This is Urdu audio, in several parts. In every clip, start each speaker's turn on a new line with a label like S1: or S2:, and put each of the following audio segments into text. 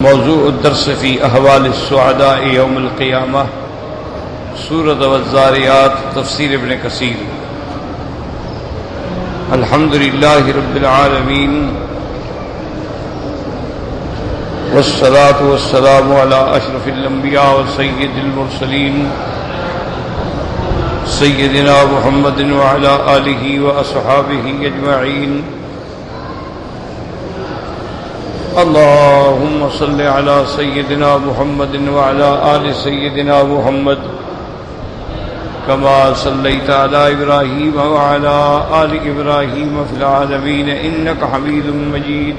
S1: موضوع الدرس في أحوال السعداء يوم القيامة سورة والذاريات تفسير ابن كثير. الحمد لله رب العالمين والصلاة والسلام على أشرف الأنبياء وسيد المرسلين سيدنا محمد وعلى آله وأصحابه أجمعين. اللهم صل على سيدنا محمد وعلى آل سيدنا محمد كما صليت على إبراهيم وعلى آل إبراهيم في العالمين إنك حميد مجيد.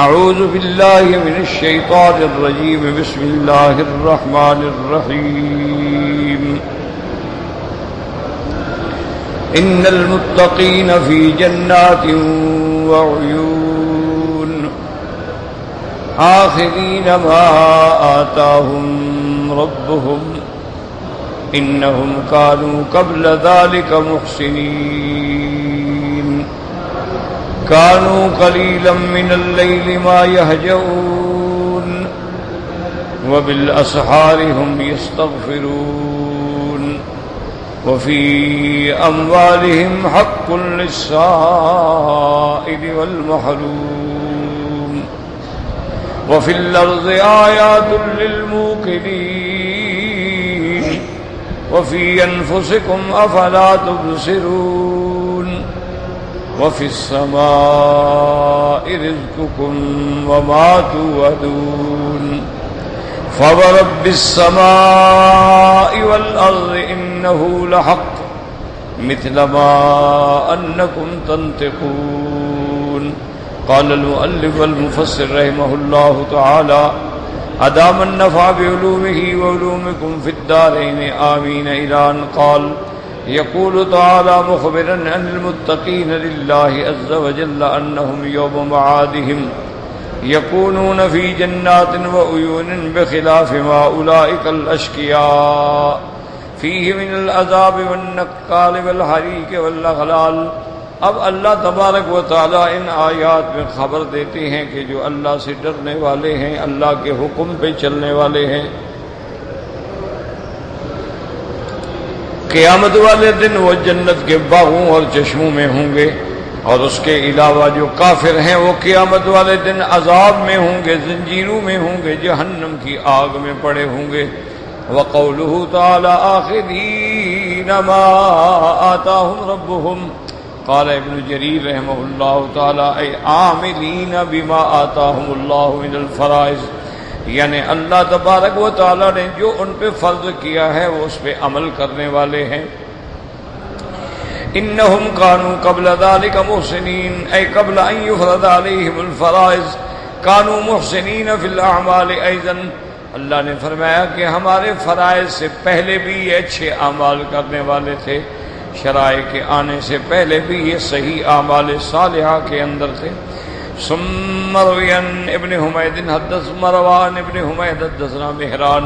S1: أعوذ بالله من الشيطان الرجيم. بسم الله الرحمن الرحيم. إن المتقين في جنات وعيون آخذين ما آتاهم ربهم إنهم كانوا قبل ذلك محسنين. كانوا قليلا من الليل ما يهجعون وبالأسحار هم يستغفرون وفي أموالهم حق للسائل والمحروم وفي الأرض آيات للموقنين وفي أنفسكم أفلا تبصرون وفي السماء رزقكم وما توعدون فورب السماء والأرض إنه لحق مثل ما أنكم تنطقون. قال المؤلف والمفسر رحمه الله تعالى أدام النفع بعلومه وعلومكم في الدارين آمين إلى أن قال يقول تعالى مخبرا عن المتقين لله عز وجل أنهم يوم معادهم يكونون في جنات وعيون بخلاف ما أولئك الأشقياء فيه من العذاب والنكال والحریق والأغلال. اب اللہ تبارک و تعالی ان آیات میں خبر دیتے ہیں کہ جو اللہ سے ڈرنے والے ہیں، اللہ کے حکم پہ چلنے والے ہیں، قیامت والے دن وہ جنت کے باغوں اور چشموں میں ہوں گے، اور اس کے علاوہ جو کافر ہیں وہ قیامت والے دن عذاب میں ہوں گے، زنجیروں میں ہوں گے، جہنم کی آگ میں پڑے ہوں گے. وقوله تعالی آخذین ما آتاهم ربهم قال ابن جریر رحمہ اللہ تعالی ای عاملین بما آتاهم اللہ من الفرائض، یعنی اللہ تبارک و تعالی نے جو ان پہ فرض کیا ہے وہ اس پہ عمل کرنے والے ہیں. انہم کانوا قبل ذلك محسنین ای قبل ان یفرض علیہم الفرائض کانوا محسنین فی الاعمال ایضا. اللہ نے فرمایا کہ ہمارے فرائض سے پہلے بھی یہ اچھے اعمال کرنے والے تھے، شرائع کے آنے سے پہلے بھی یہ صحیح اعمال صالحہ کے اندر تھے. ثم مروان ابن حمید حدث مروان ابن حمید حدثنا مہران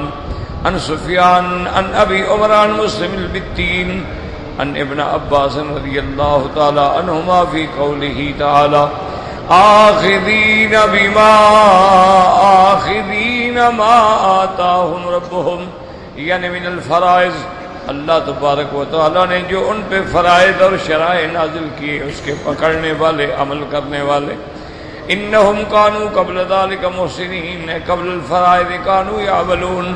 S1: عن سفیان عن ابی عمران مسلم البتین عن ابن عباس رضی اللہ تعالی عنہما فی قوله تعالی آخذین ما آتاہم ربہم، یعنی من الفرائض. اللہ تبارک و تعالی نے جو ان پہ فرائض اور شرائع نازل کیے اس کے پکڑنے والے، عمل کرنے والے. انہم کانوا قبل ذلک محسنین قبل الفرائض کانوا یعملون،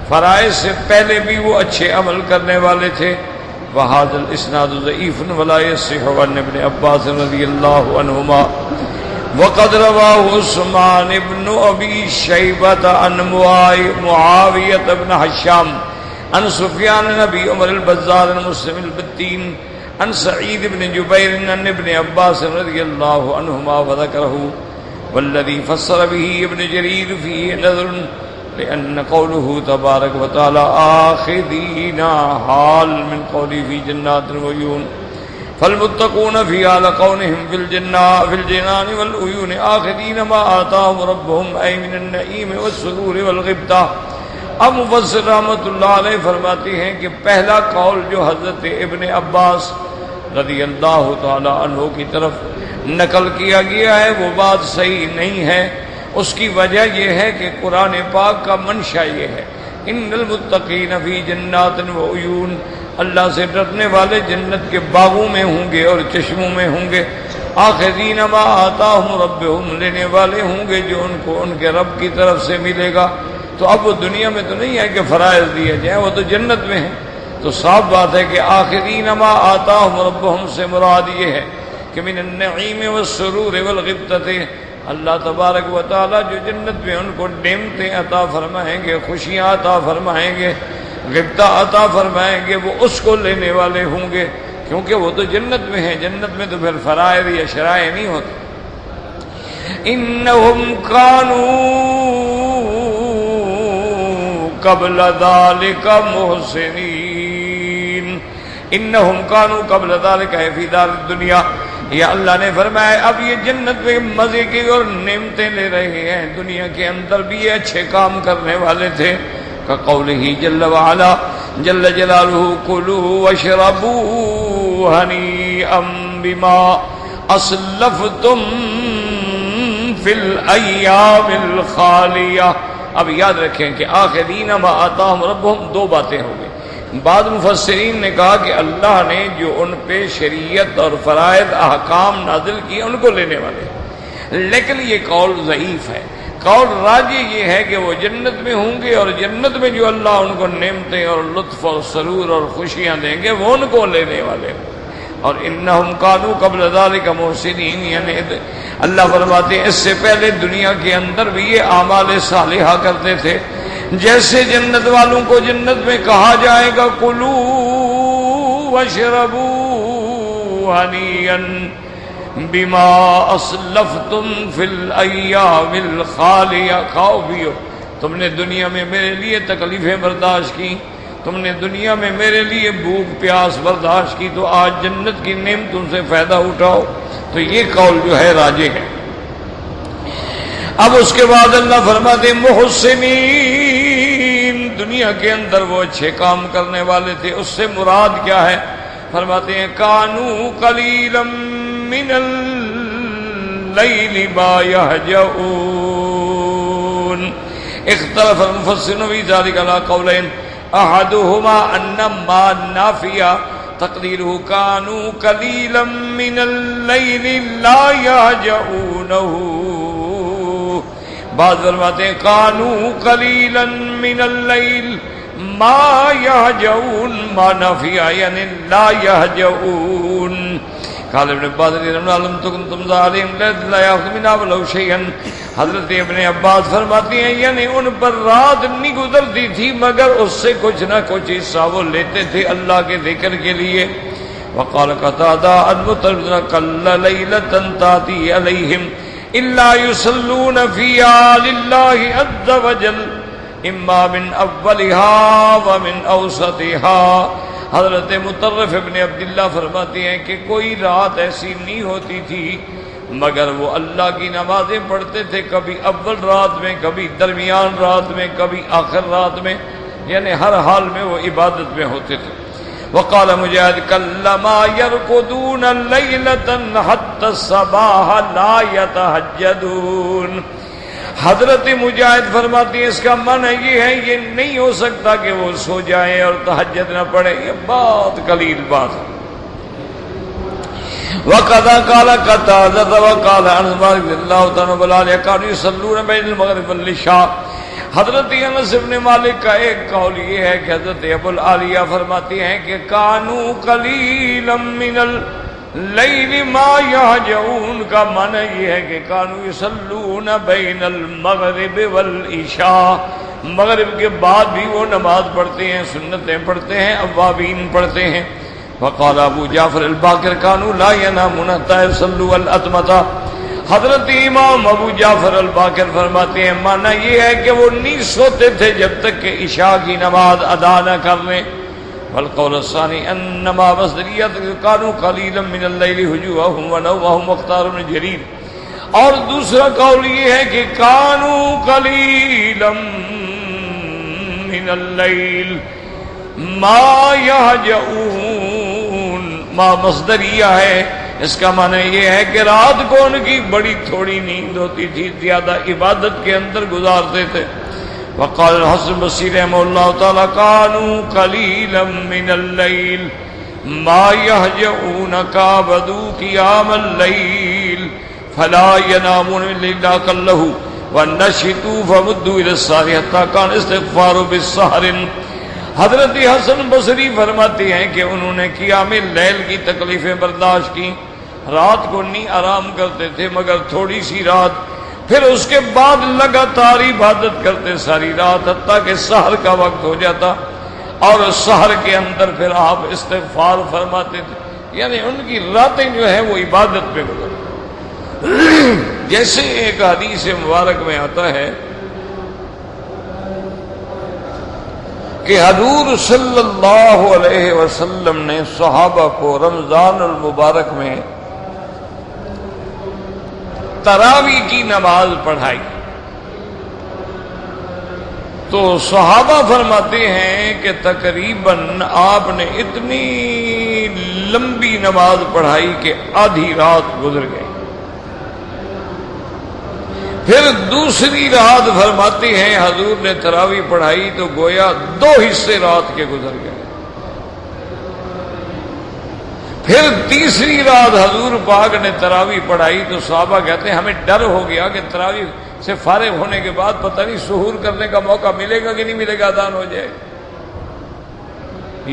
S1: فرائض سے پہلے بھی وہ اچھے عمل کرنے والے تھے. وہذا الاسناد ضعیف ولا یصح عن ابن عباس رضی اللہ عنہما وقد رواه عثمان بن ابی شیبۃ عن معاویہ بن ہشام عن سفیان نبی عمر البزار عن مسلم البتین عن سعید بن جبیر عن ابن عباس رضی اللہ عنہما وذکرہ والذی فسر به ابن جریر فیہ نظر لأن قوله تبارک وتعالی آخذین حال من قولی فی جنات وعیون فالمتقون فی حال قولهم فی الجنان والعیون آخذین ما آتاهم ربهم ای من النعیم والسرور والغبطہ. اب مفسر رحمۃ اللہ علیہ فرماتے ہیں کہ پہلا قول جو حضرت ابن عباس رضی اللہ تعالی عنہ کی طرف نقل کیا گیا ہے وہ بات صحیح نہیں ہے۔ اس کی وجہ یہ ہے کہ قرآن پاک کا منشا یہ ہے، ان المتقین فی جنات و عیون، اللہ سے ڈرنے والے جنت کے باغوں میں ہوں گے اور چشموں میں ہوں گے، آخذین ما آتاہم ربہم، لینے والے ہوں گے جو ان کو ان کے رب کی طرف سے ملے گا۔ تو اب وہ دنیا میں تو نہیں ہے کہ فرائض دیے جائیں، وہ تو جنت میں ہیں۔ تو صاف بات ہے کہ آخذین ما آتاہم ربہم سے مراد یہ ہے کہ من النعیم والسرور والغبطۃ، اللہ تبارک و تعالی جو جنت میں ان کو نعمتیں عطا فرمائیں گے، خوشیاں عطا فرمائیں گے، غبطہ عطا فرمائیں گے، وہ اس کو لینے والے ہوں گے، کیونکہ وہ تو جنت میں ہیں۔ جنت میں تو پھر فرائض یا شرائع نہیں ہوتے۔ انہم کانوا قبل ذلک محسنین، انہم کانوا قبل ذلک فی دار الدنیا، یا اللہ نے فرمایا اب یہ جنت میں مزے کی اور نعمتیں لے رہے ہیں، دنیا کے اندر بھی یہ اچھے کام کرنے والے تھے۔ کقولہ جل وعلا جل جلالہ کلوا واشربوا ہنیئا بما اسلفتم فی الایام الخالیہ۔ اب یاد رکھیں کہ آخذین ما آتاہم ربہم دو باتیں ہو گئی۔ بعض مفسرین نے کہا کہ اللہ نے جو ان پہ شریعت اور فرائض احکام نازل کیے ان کو لینے والے، لیکن یہ قول ضعیف ہے۔ قول راجح یہ ہے کہ وہ جنت میں ہوں گے اور جنت میں جو اللہ ان کو نعمتیں اور لطف اور سرور اور خوشیاں دیں گے وہ ان کو لینے والے۔ اور انہم کانوا قبل ذلک محسنین، یعنی اللہ فرماتے ہیں اس سے پہلے دنیا کے اندر بھی یہ اعمال صالحہ کرتے تھے، جیسے جنت والوں کو جنت میں کہا جائے گا کلوا واشربوا ہنیئا بما اسلفتم فی الایام الخالیہ، کھاؤ پیو، تم نے دنیا میں میرے لیے تکلیفیں برداشت کی، تم نے دنیا میں میرے لیے بھوک پیاس برداشت کی، تو آج جنت کی نعمتوں سے فائدہ اٹھاؤ۔ تو یہ قول جو ہے راجح ہے۔ اب اس کے بعد اللہ فرماتے محسنین، دنیا کے اندر وہ اچھے کام کرنے والے تھے، اس سے مراد کیا ہے؟ فرماتے ہیں کانوا قلیلا من اللیل ما یہجعون۔ اختلف المفسرون فی ذلک علی قولین، احدہما ان ما نافیہ تقدیرہ کانوا قلیلا من اللیل لا یہجعونہ، بعض فرماتے ہیں کانوا قلیلا من اللیل ما یہجعون، ما نافیہ یعنی لا یہجعون۔ قال ابن عباس رضی اللہ عنہ لم تکن تمضی علیہم لا یأخذ منها ولو شیئا، حضرت ابن عباس فرماتے ہیں یعنی ان پر رات نہیں گزرتی تھی مگر اس سے کچھ نہ کچھ حصہ وہ لیتے تھے اللہ کے ذکر کے لیے۔ وقال قتادہ المطرب کل لیلۃ تأتی علیہم الا یصلون فیہا للہ عز وجل اما من اولها ومن اوسطها۔ حضرت مطرف ابن عبداللہ فرماتے ہیں کہ کوئی رات ایسی نہیں ہوتی تھی مگر وہ اللہ کی نمازیں پڑھتے تھے، کبھی اول رات میں، کبھی درمیان رات میں، کبھی آخر رات میں، یعنی ہر حال میں وہ عبادت میں ہوتے تھے۔ وقال مجاہد کلما یرقدون لیلۃ حتی الصباح لا یتہجدون۔ حضرت مجاہد فرماتی ہیں اس کا معنی یہ ہے یہ نہیں ہو سکتا کہ وہ سو جائیں اور تہجد نہ پڑھیں، یہ بہت قلیل بات ہے۔ وَقَذَا قَالَ قَتَادَةُ وَقَالَ أَنَسُ رضی اللہ تعالیٰ عنہ كَانُوا يُصَلُّونَ بَيْنَ الْمَغْرِبِ وَالْعِشَاءِ۔ حضرت انس بن مالک کا ایک قول یہ ہے کہ حضرت ابو العالیہ فرماتے ہیں کہ كَانُوا قَلِيلًا مِّنَ اللیل ما یہجعون کا معنی یہ ہے کہ کانوا یصلون بین المغرب والعشاء، مغرب کے بعد بھی وہ نماز پڑھتے ہیں، سنتیں پڑھتے ہیں، اوابین پڑھتے ہیں۔ وقال ابو جعفر الباقر کانوا لا ینامون حتی یصلوا الاتمۃ۔ حضرت امام ابو جعفر الباقر فرماتے ہیں معنی یہ ہے کہ وہ نہیں سوتے تھے جب تک کہ عشاء کی نماز ادا نہ کر لیں۔ والقول الثانی انما مصدریت کانوا قلیلا من اللیل ہجوءہم ونومہم مختار بن جریر، اور دوسرا قول یہ ہے کہ کانوا قلیلا من اللیل ما یہجعون، ما مصدریہ ہے اس کا معنی یہ ہے کہ رات کو ان کی بڑی تھوڑی نیند ہوتی تھی، زیادہ عبادت کے اندر گزارتے تھے۔ وقال الحسن بصری رحمہ اللہ تعالی كانوا قليلا من الليل ما يهجعون كابدوا قيام الليل فلا ينامون الا قله والنشطوا فمدوا الى السحر حتى كان استغفار بالسحر۔ حضرت حسن بصری فرماتے ہیں کہ انہوں نے قیام اللیل کی تکلیفیں برداشت کی، رات کو نہیں آرام کرتے تھے مگر تھوڑی سی رات، پھر اس کے بعد لگاتار عبادت کرتے ساری رات حتیٰ کہ سحر کا وقت ہو جاتا، اور سحر کے اندر پھر آپ استغفار فرماتے تھے، یعنی ان کی راتیں جو ہیں وہ عبادت پہ گزرتی۔ جیسے ایک حدیث مبارک میں آتا ہے کہ حضور صلی اللہ علیہ وسلم نے صحابہ کو رمضان المبارک میں تراویح کی نماز پڑھائی، تو صحابہ فرماتے ہیں کہ تقریباً آپ نے اتنی لمبی نماز پڑھائی کہ آدھی رات گزر گئی۔ پھر دوسری رات فرماتے ہیں حضور نے تراویح پڑھائی تو گویا 2 حصے رات کے گزر گئے۔ پھر تیسری رات حضور پاک نے تراویح پڑھائی تو صحابہ کہتے ہیں ہمیں ڈر ہو گیا کہ تراویح سے فارغ ہونے کے بعد پتہ نہیں سحور کرنے کا موقع ملے گا کہ نہیں ملے گا، اذان ہو جائے،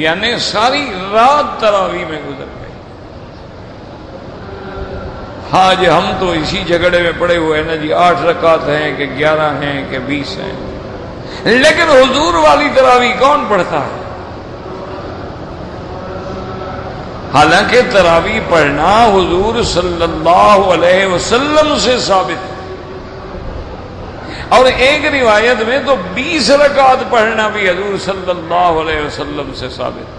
S1: یعنی ساری رات تراویح میں گزر گئی۔ آج ہم تو اسی جھگڑے میں پڑے ہوئے ہیں نا جی، 8 رکعت ہیں کہ 11 ہیں کہ 20 ہیں، لیکن حضور والی تراویح کون پڑھتا ہے؟ حالانکہ تراویح پڑھنا حضور صلی اللہ علیہ وسلم سے ثابت ہے، اور ایک روایت میں تو 20 رکعت پڑھنا بھی حضور صلی اللہ علیہ وسلم سے ثابت ہے۔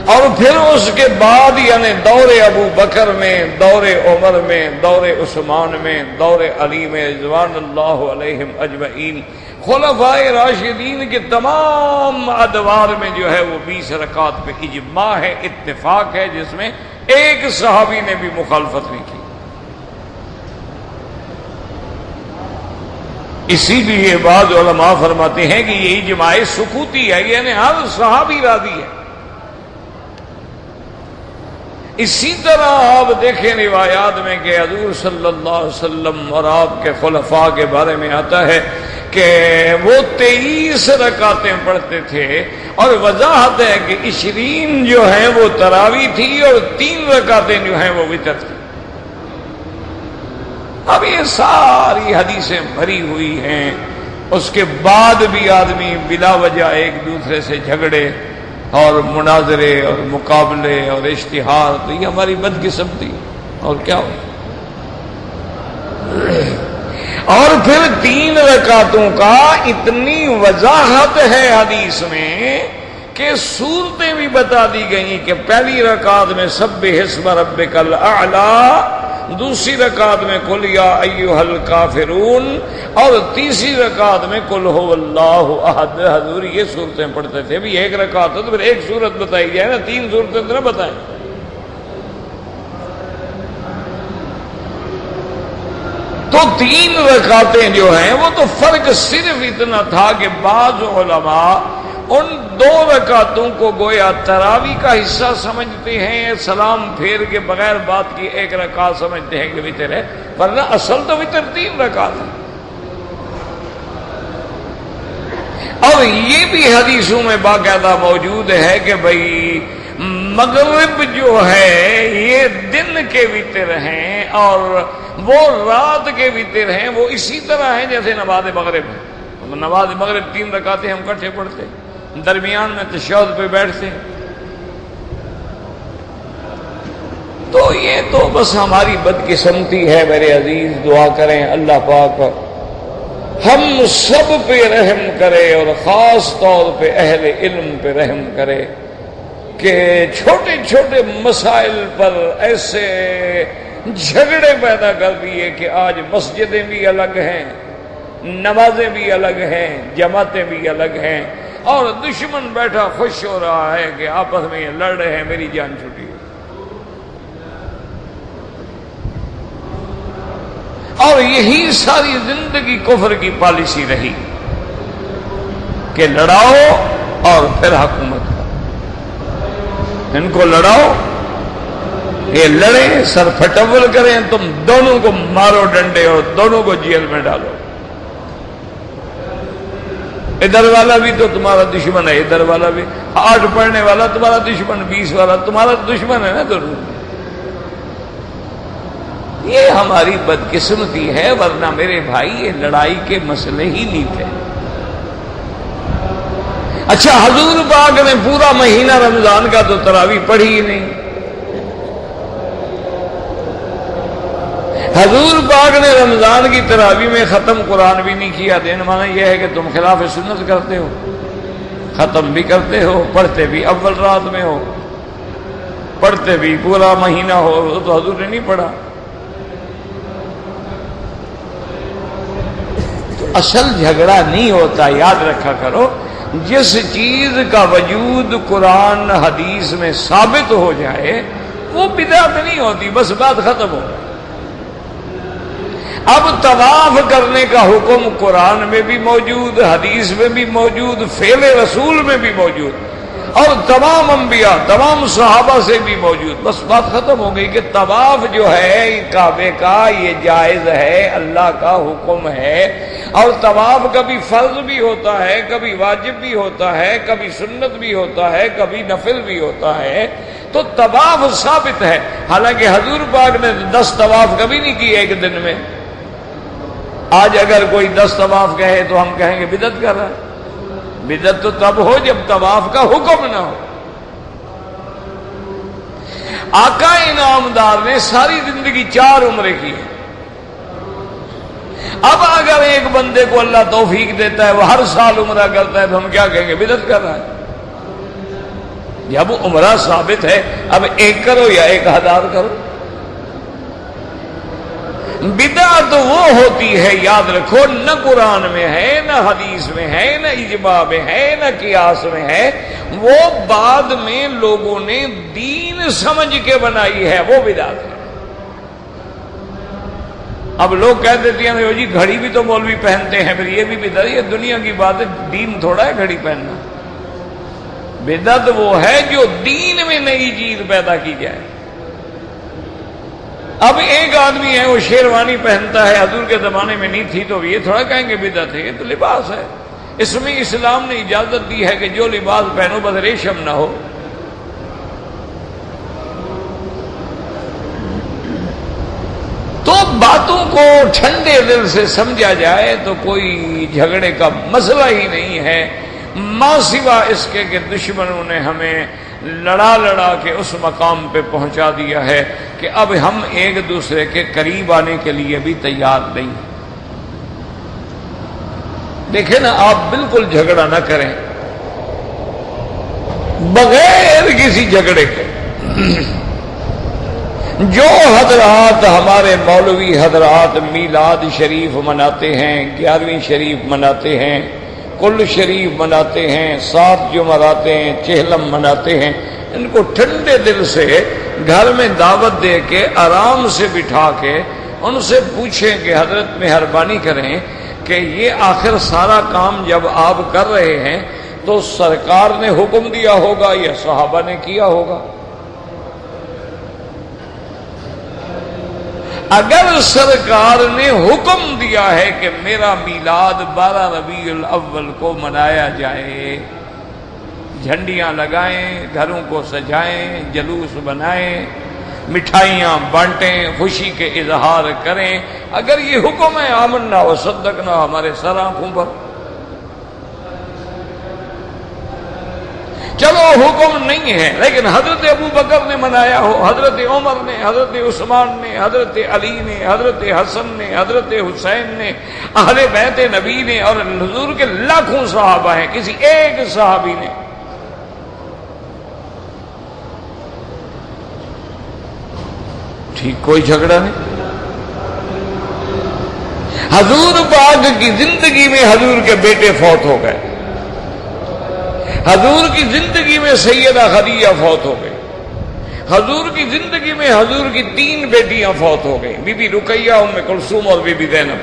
S1: اور پھر اس کے بعد یعنی دور ابو بکر میں، دور عمر میں، دور عثمان میں، دور علی میں رضوان اللہ علیہم اجمعین، خلفائے راشدین کے تمام ادوار میں جو ہے وہ 20 رکعت پہ اجماع ہے، اتفاق ہے، جس میں ایک صحابی نے بھی مخالفت نہیں کی۔ اسی لیے بعض علماء فرماتے ہیں کہ یہ اجماع سکوتی ہے، یعنی ہر صحابی راضی ہے۔ اسی طرح آپ دیکھیں روایات میں کہ حضور صلی اللہ علیہ وسلم اور آپ کے خلفاء کے بارے میں آتا ہے کہ وہ 23 رکعتیں پڑھتے تھے، اور وضاحت ہے کہ 20 جو ہیں وہ تراویح تھی اور 3 رکعتیں جو ہیں وہ وتر تھی۔ اب یہ ساری حدیثیں بھری ہوئی ہیں، اس کے بعد بھی آدمی بلا وجہ ایک دوسرے سے جھگڑے اور مناظرے اور مقابلے اور اشتہار، تو یہ ہماری بدقسمتی اور کیا ہو۔ اور پھر 3 رکعتوں کا اتنی وضاحت ہے حدیث میں کہ صورتیں بھی بتا دی گئی کہ پہلی رکعت میں سبح اسم ربک الاعلی، دوسری رکعت میں قل یا ایھا الکافرون، اور تیسری رکعت میں قل ھو اللہ احد۔ حضور یہ صورتیں پڑھتے تھے، بھی ایک رکعت ہے تو پھر ایک صورت بتائی جائے نا، 3 صورتیں تو نہ بتائیں۔ تو 3 رکعتیں جو ہیں وہ تو فرق صرف اتنا تھا کہ بعض علماء ان 2 رکعتوں کو گویا تراویح کا حصہ سمجھتے ہیں، سلام پھیر کے بغیر بات کی 1 رکعت سمجھتے ہیں کہ وتر ہے، ورنہ اصل تو وتر 3 رکعت ہے۔ اور یہ بھی حدیثوں میں باقاعدہ موجود ہے کہ بھئی مغرب جو ہے یہ دن کے وتر ہیں اور وہ رات کے وتر ہیں، وہ اسی طرح ہیں جیسے نماز مغرب ہے۔ نماز مغرب 3 رکعتیں ہم اکٹھے پڑھتے، درمیان میں تشہد پہ بیٹھتے، تو یہ تو بس ہماری بدقسمتی ہے میرے عزیز۔ دعا کریں اللہ پاک ہم سب پہ رحم کرے اور خاص طور پہ اہل علم پہ رحم کرے کہ چھوٹے چھوٹے مسائل پر ایسے جھگڑے پیدا کر دیے کہ آج مسجدیں بھی الگ ہیں، نمازیں بھی الگ ہیں، جماعتیں بھی الگ ہیں، اور دشمن بیٹھا خوش ہو رہا ہے کہ آپس میں یہ لڑ رہے ہیں، میری جان چھوٹی ہے۔ اور یہی ساری زندگی کفر کی پالیسی رہی کہ لڑاؤ اور پھر حکومت کرو، ان کو لڑاؤ، یہ لڑیں، سر پھٹول کریں، تم دونوں کو مارو ڈنڈے اور دونوں کو جیل میں ڈالو۔ ادھر والا بھی تو تمہارا دشمن ہے، ادھر والا بھی، 8 پڑھنے والا تمہارا دشمن، 20 والا تمہارا دشمن ہے نا دونوں۔ یہ ہماری بدقسمتی ہے، ورنہ میرے بھائی یہ لڑائی کے مسئلے ہی نہیں تھے۔ اچھا، حضور پاک نے پورا مہینہ رمضان کا تو تراویح پڑھی ہی نہیں، حضور پاک نے رمضان کی تراویح میں ختم قرآن بھی نہیں کیا۔ دین مانا یہ ہے کہ تم خلاف سنت کرتے ہو، ختم بھی کرتے ہو، پڑھتے بھی اول رات میں ہو، پڑھتے بھی پورا مہینہ ہو، تو حضور نے نہیں پڑھا۔ تو اصل جھگڑا نہیں ہوتا، یاد رکھا کرو، جس چیز کا وجود قرآن حدیث میں ثابت ہو جائے وہ بدعت نہیں ہوتی، بس بات ختم ہو۔ اب طواف کرنے کا حکم قرآن میں بھی موجود، حدیث میں بھی موجود، فعل رسول میں بھی موجود، اور تمام انبیاء، تمام صحابہ سے بھی موجود، بس بات ختم ہو گئی کہ طواف جو ہے کعبے کا یہ جائز ہے، اللہ کا حکم ہے، اور طواف کبھی فرض بھی ہوتا ہے، کبھی واجب بھی ہوتا ہے، کبھی سنت بھی ہوتا ہے، کبھی نفل بھی ہوتا ہے، تو طواف ثابت ہے۔ حالانکہ حضور پاک نے 10 طواف کبھی نہیں کیے ایک دن میں۔ آج اگر کوئی 10 طواف کہے تو ہم کہیں گے بدعت کر رہا ہے۔ بدعت تو تب ہو جب طواف کا حکم نہ ہو۔ آقا انعامدار نے ساری زندگی 4 عمرے کی ہے۔ اب اگر ایک بندے کو اللہ توفیق دیتا ہے وہ ہر سال عمرہ کرتا ہے تو ہم کیا کہیں گے؟ بدعت کر رہا ہے۔ جب عمرہ ثابت ہے اب 1 کرو یا 1000 کرو۔ بدعت وہ ہوتی ہے، یاد رکھو، نہ قرآن میں ہے، نہ حدیث میں ہے، نہ اجماع میں ہے، نہ قیاس میں ہے، وہ بعد میں لوگوں نے دین سمجھ کے بنائی ہے، وہ بدعت ہے۔ اب لوگ کہہ دیتے ہیں جی گھڑی بھی تو مولوی پہنتے ہیں، پھر یہ بھی بدعت ہے۔ یہ دنیا کی بات ہے، دین تھوڑا ہے گھڑی پہننا۔ بدعت وہ ہے جو دین میں نئی چیز پیدا کی جائے۔ اب ایک آدمی ہے وہ شیروانی پہنتا ہے، حضور کے زمانے میں نہیں تھی، تو یہ تھوڑا کہیں گے بدعت ہے، یہ تو لباس ہے۔ اس میں اسلام نے اجازت دی ہے کہ جو لباس پہنو بس ریشم نہ ہو۔ تو باتوں کو ٹھنڈے دل سے سمجھا جائے تو کوئی جھگڑے کا مسئلہ ہی نہیں ہے، ماں سوا اس کے کہ دشمنوں نے ہمیں لڑا لڑا کے اس مقام پہ پہنچا دیا ہے کہ اب ہم ایک دوسرے کے قریب آنے کے لیے بھی تیار نہیں۔ دیکھیں نا، آپ بالکل جھگڑا نہ کریں بغیر کسی جھگڑے کے۔ جو حضرات ہمارے مولوی حضرات میلاد شریف مناتے ہیں، 11ویں شریف مناتے ہیں، کل شریف مناتے ہیں، 7 جمعراتے ہیں، چہلم مناتے ہیں، ان کو ٹھنڈے دل سے گھر میں دعوت دے کے آرام سے بٹھا کے ان سے پوچھیں کہ حضرت مہربانی کریں کہ یہ آخر سارا کام جب آپ کر رہے ہیں تو سرکار نے حکم دیا ہوگا یا صحابہ نے کیا ہوگا؟ اگر سرکار نے حکم دیا ہے کہ میرا میلاد 12 ربیع الاول کو منایا جائے، جھنڈیاں لگائیں، گھروں کو سجائیں، جلوس بنائیں، مٹھائیاں بانٹیں، خوشی کے اظہار کریں، اگر یہ حکم ہے آمنا و صدقنا، ہمارے سر آنکھوں پر۔ چلو حکم نہیں ہے، لیکن حضرت ابو بکر نے منایا ہو، حضرت عمر نے، حضرت عثمان نے، حضرت علی نے، حضرت حسن نے، حضرت حسین نے، اہل بیت نبی نے، اور حضور کے لاکھوں صحابہ ہیں، کسی ایک صحابی نے۔ ٹھیک، کوئی جھگڑا نہیں۔ حضور پاک کی زندگی میں حضور کے بیٹے فوت ہو گئے، حضور کی زندگی میں سیدہ خدیجہ فوت ہو گئی، حضور کی زندگی میں حضور کی 3 بیٹیاں فوت ہو گئیں، بی بی رقیہ، ام کلثوم اور بی بی زینب۔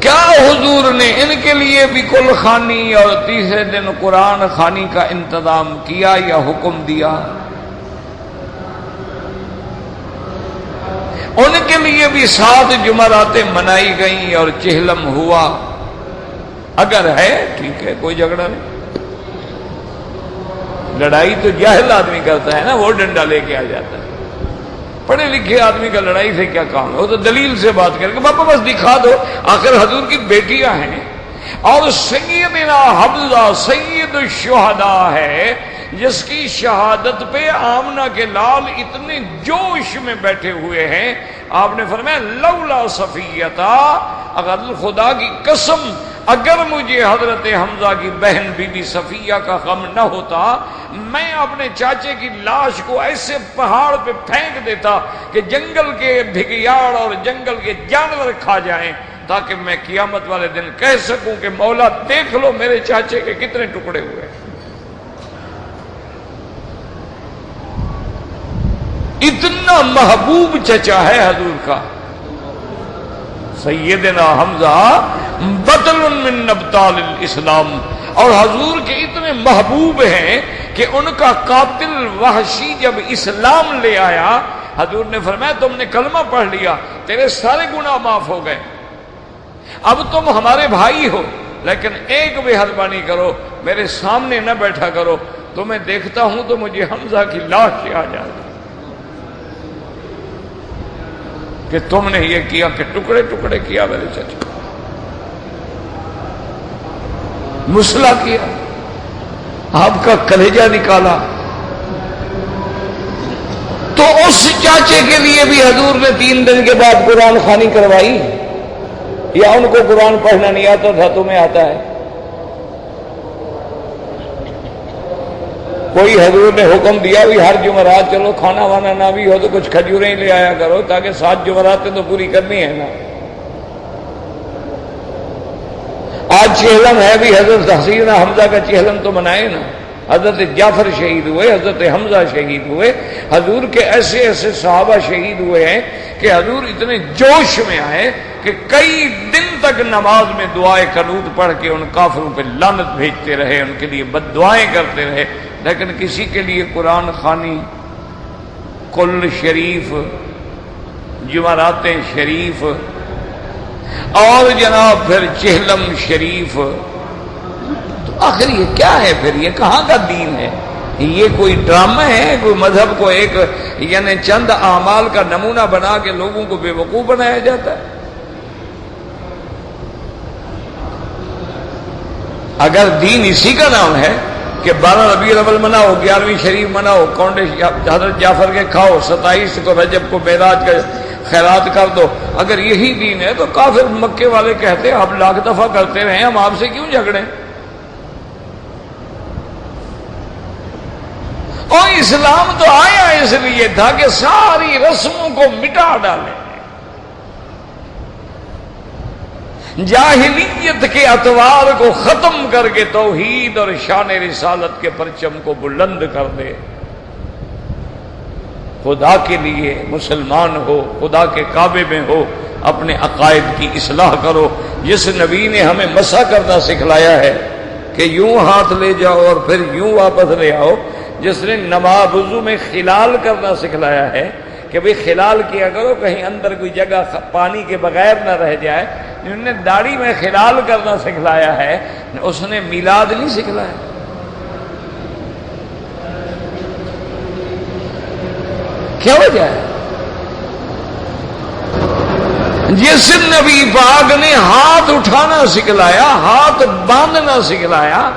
S1: کیا حضور نے ان کے لیے بھی کل خوانی اور تیسرے دن قرآن خوانی کا انتظام کیا یا حکم دیا؟ ان کے لیے بھی 7 جمعراتیں منائی گئیں اور چہلم ہوا؟ اگر ہے ٹھیک ہے، کوئی جھگڑا نہیں۔ لڑائی تو جاہل آدمی کرتا ہے نا، وہ ڈنڈا لے کے آ جاتا ہے۔ پڑھے لکھے آدمی کا لڑائی سے کیا کام ہے؟ وہ تو دلیل سے بات کرے کہ بابا بس دکھا دو۔ آخر حضور کی بیٹیاں ہیں اور سیدنا حمزہ سید الشہداء ہے، جس کی شہادت پہ آمنہ کے لال اتنے جوش میں بیٹھے ہوئے ہیں۔ آپ نے فرمایا لولا صفیہ، اگر خدا کی قسم اگر مجھے حضرت حمزہ کی بہن بی بی صفیہ کا غم نہ ہوتا، میں اپنے چاچے کی لاش کو ایسے پہاڑ پہ پھینک دیتا کہ جنگل کے بھگیاڑ اور جنگل کے جانور کھا جائیں، تاکہ میں قیامت والے دن کہہ سکوں کہ مولا دیکھ لو میرے چاچے کے کتنے ٹکڑے ہوئے۔ اتنا محبوب چچا ہے حضور کا سیدنا حمزہ، بدل من نبطال الاسلام، اور حضور کے اتنے محبوب ہیں کہ ان کا قاتل وحشی جب اسلام لے آیا، حضور نے فرمایا تم نے کلمہ پڑھ لیا، تیرے سارے گناہ معاف ہو گئے، اب تم ہمارے بھائی ہو، لیکن ایک مہربانی کرو، میرے سامنے نہ بیٹھا کرو، تمہیں دیکھتا ہوں تو مجھے حمزہ کی لاش یاد آ جاتی کہ تم نے یہ کیا کہ ٹکڑے ٹکڑے کیا میرے چچا، مسئلہ کیا، آپ کا کلیجہ نکالا۔ تو اس چاچے کے لیے بھی حضور نے 3 دن کے بعد قرآن خوانی کروائی، یا ان کو قرآن پڑھنا نہیں آتا تھا، تمہیں آتا ہے؟ کوئی حضور نے حکم دیا بھی ہر جمعرات چلو کھانا وانا نہ بھی ہو تو کچھ کھجوریں لے آیا کرو، تاکہ 7 جمعراتیں تو پوری کرنی ہے نا۔ آج چہلم ہے بھی، حضرت حسین حمزہ کا چہلم تو منائے نا۔ حضرت جعفر شہید ہوئے، حضرت حمزہ شہید ہوئے، حضور کے ایسے ایسے صحابہ شہید ہوئے ہیں کہ حضور اتنے جوش میں آئے کہ کئی دن تک نماز میں دعائے قنوت پڑھ کے ان کافروں پہ لعنت بھیجتے رہے، ان کے لیے بد دعائیں کرتے رہے، لیکن کسی کے لیے قرآن خوانی، کل شریف، جمعراتیں شریف، اور جناب پھر چہلم شریف، تو آخر یہ کیا ہے؟ پھر یہ کہاں کا دین ہے؟ یہ کوئی ڈرامہ ہے؟ کوئی مذہب کو ایک یعنی چند اعمال کا نمونہ بنا کے لوگوں کو بے وقوف بنایا جاتا ہے؟ اگر دین اسی کا نام ہے کہ 12 ربیع الاول مناؤ، 11ویں شریف مناؤ، کونڈے حضرت جعفر کے کھاؤ، 27 کو رجب کو معراج کا خیرات کر دو، اگر یہی دین ہے تو کافر مکے والے کہتے آپ لاکھ دفعہ کرتے رہے، ہم آپ سے کیوں جھگڑیں؟ اور اسلام تو آیا اس لیے تھا کہ ساری رسموں کو مٹا ڈالے، جاہلیت کے اطوار کو ختم کر کے توحید اور شان رسالت کے پرچم کو بلند کر دے۔ خدا کے لیے مسلمان ہو، خدا کے کعبے میں ہو، اپنے عقائد کی اصلاح کرو۔ جس نبی نے ہمیں مسح کرنا سکھلایا ہے کہ یوں ہاتھ لے جاؤ اور پھر یوں واپس لے آؤ، جس نے نماز وضو میں خلال کرنا سکھلایا ہے کہ بھئی خلال کیا کرو کہیں اندر کوئی جگہ پانی کے بغیر نہ رہ جائے، جنہوں نے داڑھی میں خلال کرنا سکھلایا ہے، اس نے میلاد نہیں سکھلایا۔ کیا وجہ ہے؟ جس نبی پاک نے ہاتھ اٹھانا سکھلایا، ہاتھ باندھنا سکھلایا،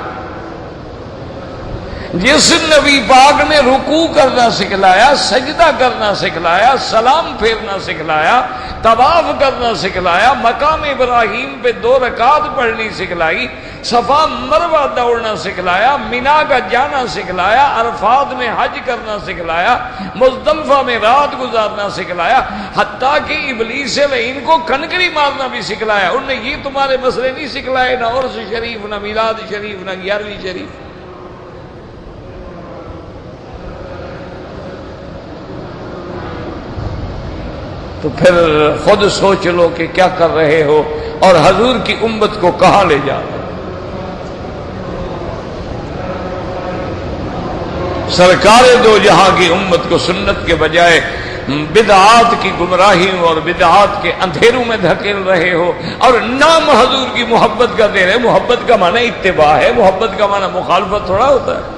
S1: جس نبی پاک نے رکوع کرنا سکھلایا، سجدہ کرنا سکھلایا، سلام پھیرنا سکھلایا، طواف کرنا سکھلایا، مقام ابراہیم پہ 2 رکعت پڑھنی سکھلائی، صفا مروہ دوڑنا سکھلایا، مینا کا جانا سکھلایا، عرفات میں حج کرنا سکھلایا، مزدلفہ میں رات گزارنا سکھلایا، حتیٰ کہ ابلیس لعین کو کنکری مارنا بھی سکھلایا۔ انہوں نے یہ تمہارے مسئلے نہیں سکھلائے، نہ عرس شریف، نہ میلاد شریف، نہ 11ویں شریف۔ تو پھر خود سوچ لو کہ کیا کر رہے ہو اور حضور کی امت کو کہاں لے جا رہے ہو۔ سرکار دو جہاں کی امت کو سنت کے بجائے بدعات کی گمراہیوں اور بدعات کے اندھیروں میں دھکیل رہے ہو، اور نام حضور کی محبت کا دے رہے۔ محبت کا معنی اتباع ہے، محبت کا معنی مخالفت تھوڑا ہوتا ہے۔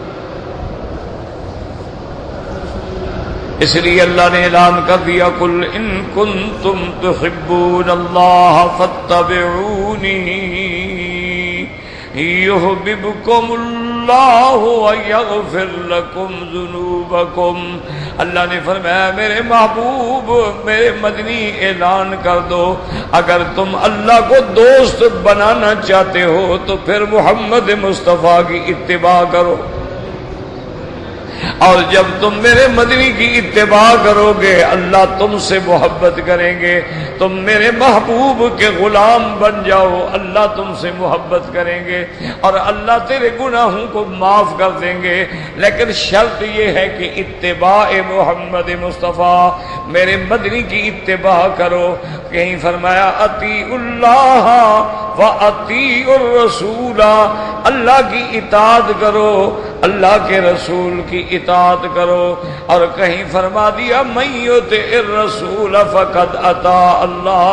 S1: اس لیے اللہ نے اعلان کر دیا قل ان کنتم تحبون اللہ فاتبعونی یحببکم اللہ ویغفر لکم ذنوبکم۔ اللہ نے فرمایا میرے محبوب، میرے مدنی اعلان کر دو، اگر تم اللہ کو دوست بنانا چاہتے ہو تو پھر محمد مصطفیٰ کی اتباع کرو، اور جب تم میرے مدنی کی اتباع کرو گے اللہ تم سے محبت کریں گے، تم میرے محبوب کے غلام بن جاؤ اللہ تم سے محبت کریں گے، اور اللہ تیرے گناہوں کو معاف کر دیں گے۔ لیکن شرط یہ ہے کہ اتباع محمد مصطفیٰ، میرے مدنی کی اتباع کرو۔ کہیں فرمایا اطیعوا اللہ واطیعوا الرسول، اللہ کی اطاعت کرو، اللہ کے رسول کی اطاعت کرو، اور کہیں فرما دیا من یطع الرسول فقد اطاع اللہ،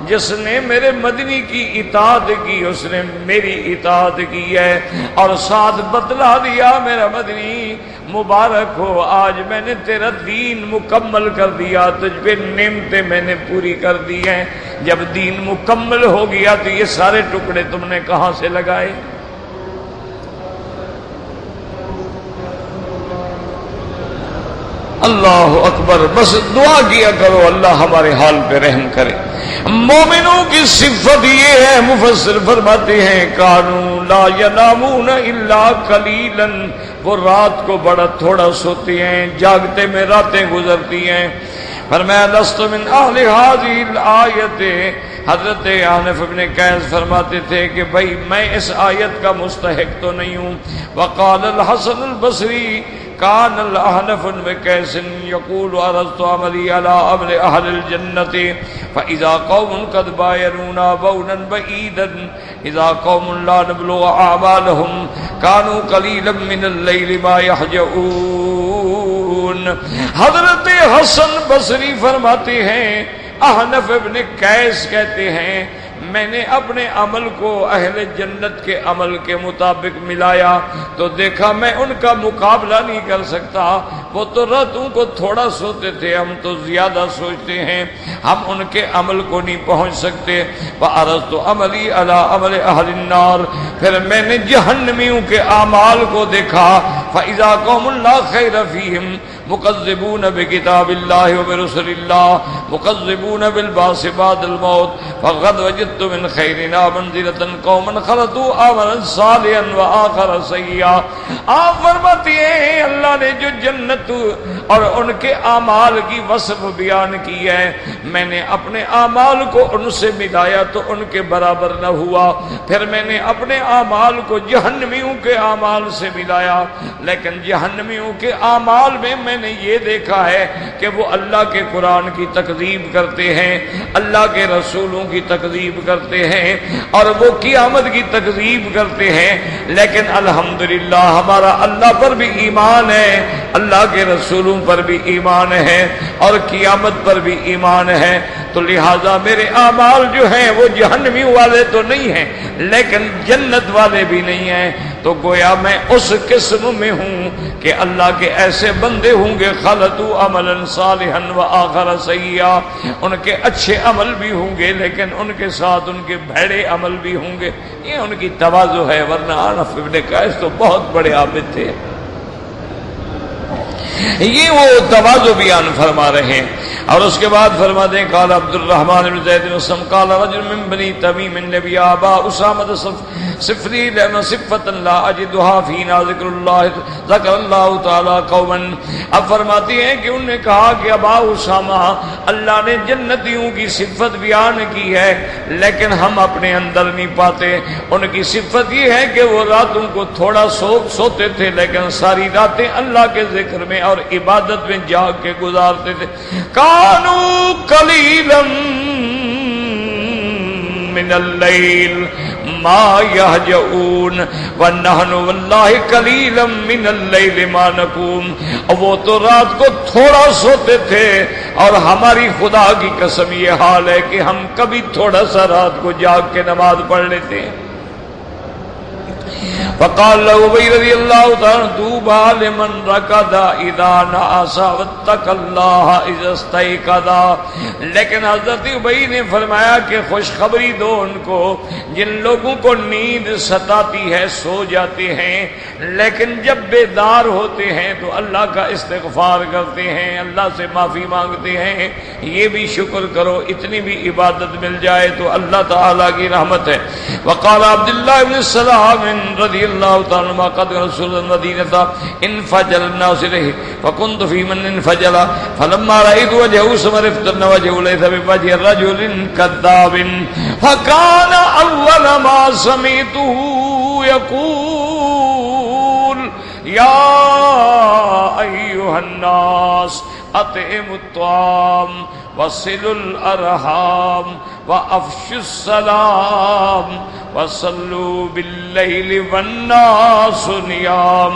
S1: جس نے میرے مدنی کی اطاعت کی اس نے میری اطاعت کی ہے۔ اور ساتھ بتلا دیا میرا مدنی مبارک ہو، آج میں نے تیرا دین مکمل کر دیا، تجھ پہ نعمتیں میں نے پوری کر دی ہیں۔ جب دین مکمل ہو گیا تو یہ سارے ٹکڑے تم نے کہاں سے لگائے؟ اللہ اکبر۔ بس دعا کیا کرو اللہ ہمارے حال پہ رحم کرے۔ مومنوں کی صفت یہ ہے، مفسر فرماتے ہیں کانوا لا ینامون الا قلیلا، وہ رات کو بڑا تھوڑا سوتے ہیں، جاگتے میں راتیں گزرتی ہیں۔ فرمایا لست من اہل هذه الآیت، حضرت حنف بن قیس فرماتے تھے کہ بھائی میں اس آیت کا مستحق تو نہیں ہوں۔ وقال الحسن البصری کان الاحنف بن قیس یقول عرضت عملی علی عمل اہل الجنت فاذا قوم قد بایرونا بونا بعیدا اذا قوم لا نبلغ اعمالهم كانوا قلیلا من اللیل ما یہجعون۔ حضرت حسن بصری فرماتے ہیں احنف ابن قیس کہتے ہیں میں نے اپنے عمل کو اہل جنت کے عمل کے مطابق ملایا تو دیکھا میں ان کا مقابلہ نہیں کر سکتا۔ وہ تو راتوں کو تھوڑا سوتے تھے، ہم تو زیادہ سوچتے ہیں، ہم ان کے عمل کو نہیں پہنچ سکتے۔ وعرضت عملی علی عمل اہل النار، پھر میں نے جہنمیوں کے اعمال کو دیکھا۔ فاذا قوم لا خیر فیہم مکذبون بکتاب اللہ وبرسل اللہ مکذبون بالبعث بعد الموت فقد وجدت من خیرنا منزلۃ قوما خلطوا عملا صالحا وآخر سیئا۔ آپ فرماتے ہیں اللہ نے جو جنت اور ان کے اعمال کی وصف بیان کی ہے، میں نے اپنے اعمال کو ان سے ملایا تو ان کے برابر نہ ہوا۔ پھر میں نے اپنے اعمال کو جہنمیوں کے اعمال سے ملایا، لیکن جہنمیوں کے اعمال میں میں نے یہ دیکھا ہے کہ وہ اللہ کے قرآن کی تکذیب کرتے ہیں، اللہ کے رسولوں کی تکذیب کرتے ہیں، اور وہ قیامت کی تکذیب کرتے ہیں۔ لیکن الحمدللہ ہمارا اللہ پر بھی ایمان ہے، اللہ کے رسولوں پر بھی ایمان ہے، اور قیامت پر بھی ایمان ہے۔ تو لہذا میرے اعمال جو ہیں وہ جہنمی والے تو نہیں ہیں لیکن جنت والے بھی نہیں ہیں۔ تو گویا میں اس قسم میں ہوں کہ اللہ کے ایسے بندے ہوں گے خلطوا عملا صالحا وآخر سیئا، ان کے اچھے عمل بھی ہوں گے لیکن ان کے ساتھ ان کے بھڑے عمل بھی ہوں گے۔ یہ ان کی تواضع ہے، ورنہ حنف بن قیس تو بہت بڑے عابد تھے۔ یہ وہ تواضع بیان فرما رہے ہیں۔ اور اس کے بعد فرما دیں قال عبد الرحمن بن زید بن اسلم قال رجل من بنی تمیم النبی ابا اسامہ صفری لنا صفۃ لا اجدها فینا ذکر اللہ تعالی قوما۔ اب فرماتی ہیں کہ انہوں نے کہا کہ ابا اسامہ اللہ نے جنتیوں کی صفت بیان کی ہے لیکن ہم اپنے اندر نہیں پاتے۔ ان کی صفت یہ ہے کہ وہ راتوں کو تھوڑا سوتے تھے لیکن ساری راتیں اللہ کے ذکر میں اور عبادت میں جاگ کے گزارتے تھے۔ کانوا قلیلا قلیلا من اللیل ما یہجعون ونحن واللہ قلیلا من اللیل ما نقوم. وہ تو رات کو تھوڑا سوتے تھے اور ہماری خدا کی قسم یہ حال ہے کہ ہم کبھی تھوڑا سا رات کو جاگ کے نماز پڑھ لیتے ہیں. فقال له ابی رضی اللہ تعالی طوبى لمن رقد اذا نعس واتقى اللہ اذا استيقظ. لیکن حضرت ابی نے فرمایا کہ خوشخبری دو ان کو جن لوگوں کو نیند ستاتی ہے، سو جاتے ہیں لیکن جب بیدار ہوتے ہیں تو اللہ کا استغفار کرتے ہیں، اللہ سے معافی مانگتے ہیں. یہ بھی شکر کرو، اتنی بھی عبادت مل جائے تو اللہ تعالی کی رحمت ہے. وقال عبداللہ بن السلام رضی اللہ تعالی عنہ قد رسول المدینہ انفجل الناس الیہ فكنت في من انفجل فلما رأيت وجهه سمرفت وجهه ليس بوجه رجل كذاب فكان اول ما سمعته يقول يا ايها الناس اطعموا الطعام وصلوا الارحام وافشوا السلام وصلوا باللیل والناس نیام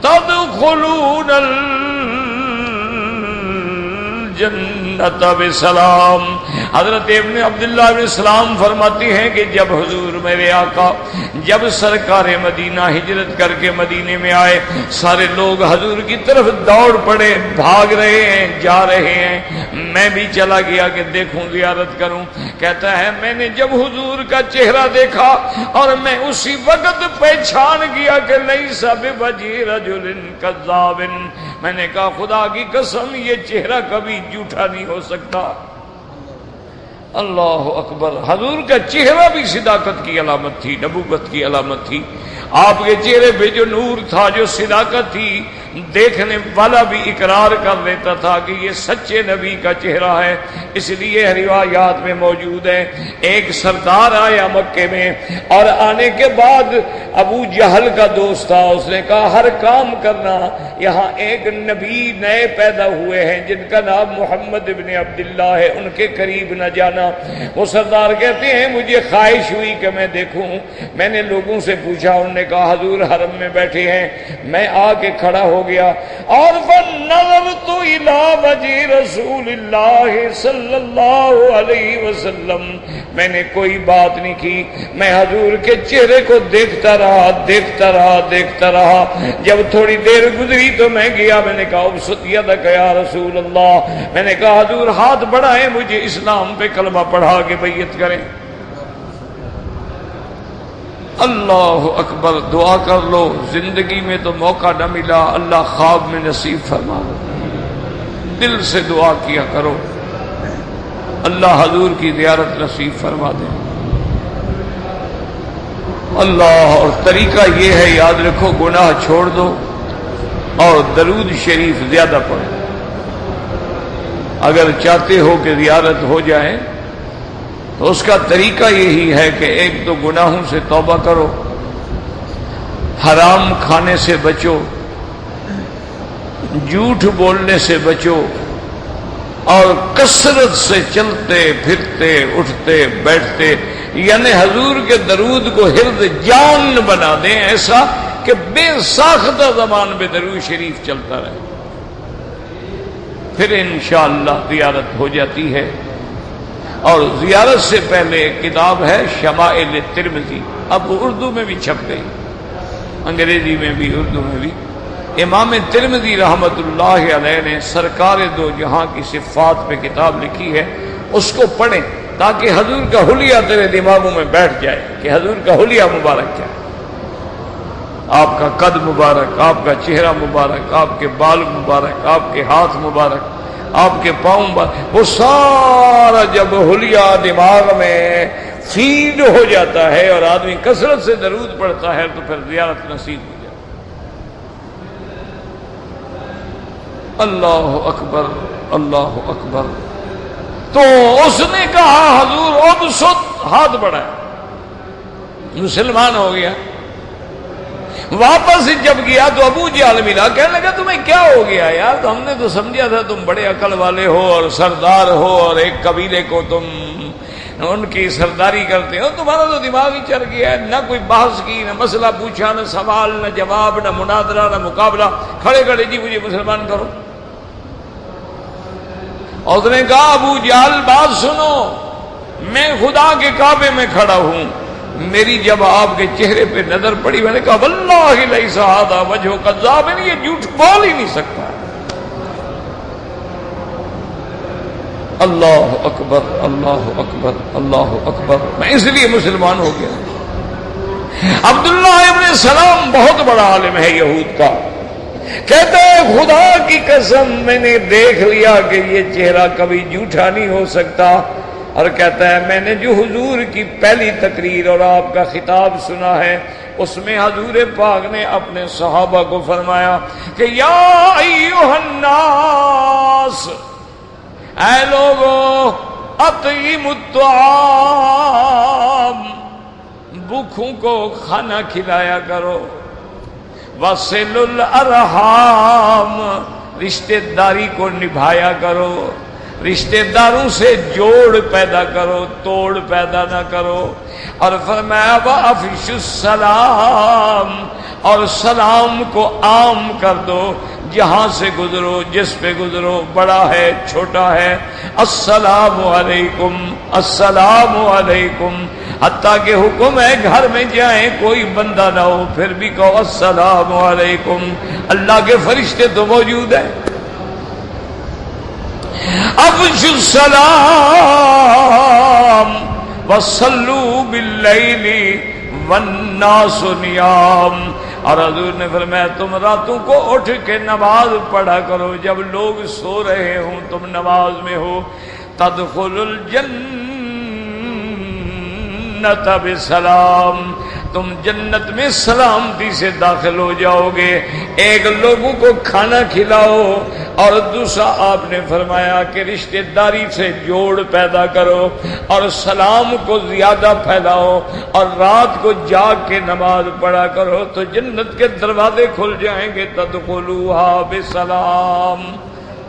S1: تدخلون الجنت بسلام. حضرت ابن عبداللہ بن سلام فرماتی ہیں کہ جب حضور میرے آقا جب سرکار مدینہ ہجرت کر کے مدینے میں آئے، سارے لوگ حضور کی طرف دوڑ پڑے، بھاگ رہے ہیں، جا رہے ہیں. میں بھی چلا گیا کہ دیکھوں، زیارت کروں. کہتا ہے میں نے جب حضور کا چہرہ دیکھا اور میں اسی وقت پہچان گیا کہ لیس بوجہ رجل کذاب. میں نے کہا خدا کی قسم یہ چہرہ کبھی جھوٹا نہیں ہو سکتا. اللہ اکبر. حضور کا چہرہ بھی صداقت کی علامت تھی، نبوت کی علامت تھی. آپ کے چہرے پہ جو نور تھا، جو صداقت تھی، دیکھنے والا بھی اقرار کر لیتا تھا کہ یہ سچے نبی کا چہرہ ہے. اس لیے روایات میں موجود ہے ایک سردار آیا مکے میں اور آنے کے بعد ابو جہل کا دوست تھا. اس نے کہا ہر کام کرنا، یہاں ایک نبی نئے پیدا ہوئے ہیں جن کا نام محمد ابن عبداللہ ہے، ان کے قریب نہ جانا. وہ سردار کہتے ہیں مجھے خواہش ہوئی کہ میں دیکھوں. میں نے لوگوں سے پوچھا، انہوں نے کہا حضور حرم میں بیٹھے ہیں. میں آ کے کھڑا ہو گیا اور فنظرت الی وجہ رسول اللہ صلی اللہ علیہ وسلم. میں نے کوئی بات نہیں کی، میں حضور کے چہرے کو دیکھتا رہا، دیکھتا رہا، دیکھتا رہا. جب تھوڑی دیر گزری تو میں گیا. میں نے کہا ابسط یدک یا رسول اللہ. میں نے کہا حضور ہاتھ بڑھائیں، مجھے اسلام پہ کلمہ پڑھا کے بیعت کریں. اللہ اکبر. دعا کر لو، زندگی میں تو موقع نہ ملا، اللہ خواب میں نصیب فرما دو. دل سے دعا کیا کرو، اللہ حضور کی زیارت نصیب فرما دے. اللہ. اور طریقہ یہ ہے، یاد رکھو، گناہ چھوڑ دو اور درود شریف زیادہ پڑھو. اگر چاہتے ہو کہ زیارت ہو جائے تو اس کا طریقہ یہی ہے کہ ایک تو گناہوں سے توبہ کرو، حرام کھانے سے بچو، جھوٹ بولنے سے بچو، اور کثرت سے چلتے پھرتے اٹھتے بیٹھتے، یعنی حضور کے درود کو حرد جان بنا دیں، ایسا کہ بے ساختہ زبان پہ درود شریف چلتا رہے. پھر انشاءاللہ زیارت ہو جاتی ہے. اور زیارت سے پہلے ایک کتاب ہے شمائل ترمذی، اب وہ اردو میں بھی چھپ گئی، انگریزی میں بھی اردو میں بھی. امام ترمذی رحمت اللہ علیہ نے سرکار دو جہاں کی صفات پہ کتاب لکھی ہے، اس کو پڑھیں تاکہ حضور کا حلیہ تیرے دماغوں میں بیٹھ جائے کہ حضور کا حلیہ مبارک کیا ہے. آپ کا قد مبارک، آپ کا چہرہ مبارک، آپ کے بال مبارک، آپ کے ہاتھ مبارک، آپ کے پاؤں مبارک، وہ سارا جب حلیہ دماغ میں فیڈ ہو جاتا ہے اور آدمی کثرت سے درود پڑھتا ہے تو پھر زیارت نصیب ہو جاتی. اللہ اکبر، اللہ اکبر. تو اس نے کہا حضور ابسط، ہاتھ بڑھایا، مسلمان ہو گیا. واپس جب گیا تو ابو جہل ملا، کہنے لگا تمہیں کیا ہو گیا یار؟ تو ہم نے تو سمجھا تھا تم بڑے عقل والے ہو اور سردار ہو اور ایک قبیلے کو تم ان کی سرداری کرتے ہو، تمہارا تو دماغ ہی چڑھ گیا ہے، نہ کوئی بحث کی، نہ مسئلہ پوچھا، نہ سوال، نہ جواب، نہ مناظرہ، نہ مقابلہ، کھڑے کھڑے جی مجھے مسلمان کرو۔ اور اس نے کہا ابو جہل بات سنو، میں خدا کے کعبے میں کھڑا ہوں، میری جب آپ کے چہرے پہ نظر پڑی میں نے کہا واللہ لیس ھذا وجہ کذاب، یہ جھوٹ بول ہی نہیں سکتا۔ اللہ اکبر اللہ اکبر اللہ اکبر، میں اس لیے مسلمان ہو گیا۔ عبداللہ ابن سلام بہت بڑا عالم ہے یہود کا، کہتا ہے خدا کی قسم میں نے دیکھ لیا کہ یہ چہرہ کبھی جھوٹا نہیں ہو سکتا، اور کہتا ہے میں نے جو حضور کی پہلی تقریر اور آپ کا خطاب سنا ہے اس میں حضور پاک نے اپنے صحابہ کو فرمایا کہ یا ایھا الناس، اے لوگو، اطعموا الطعام، بھوکھوں کو کھانا کھلایا کرو، وصلوا الارحام، رشتہ داری کو نبھایا کرو، رشتہ داروں سے جوڑ پیدا کرو، توڑ پیدا نہ کرو، اور فرمایا وافشوا السلام، اور سلام کو عام کر دو، جہاں سے گزرو، جس پہ گزرو، بڑا ہے چھوٹا ہے، السلام علیکم السلام علیکم، حتیٰ کہ حکم ہے گھر میں جائیں کوئی بندہ نہ ہو پھر بھی کہو السلام علیکم، اللہ کے فرشتے تو موجود ہیں۔ افشوا السلام وصلوا باللیل والناس نیام، اور حضور نے فرمایا تم راتوں کو اٹھ کے نماز پڑھا کرو، جب لوگ سو رہے ہوں تم نماز میں ہو، تدخل الجنت بسلام، تم جنت میں سلامتی سے داخل ہو جاؤ گے۔ ایک لوگوں کو کھانا کھلاؤ، اور دوسرا آپ نے فرمایا کہ رشتہ داری سے جوڑ پیدا کرو، اور سلام کو زیادہ پھیلاؤ، اور رات کو جاگ کے نماز پڑھا کرو تو جنت کے دروازے کھل جائیں گے، تدخلوها بسلام۔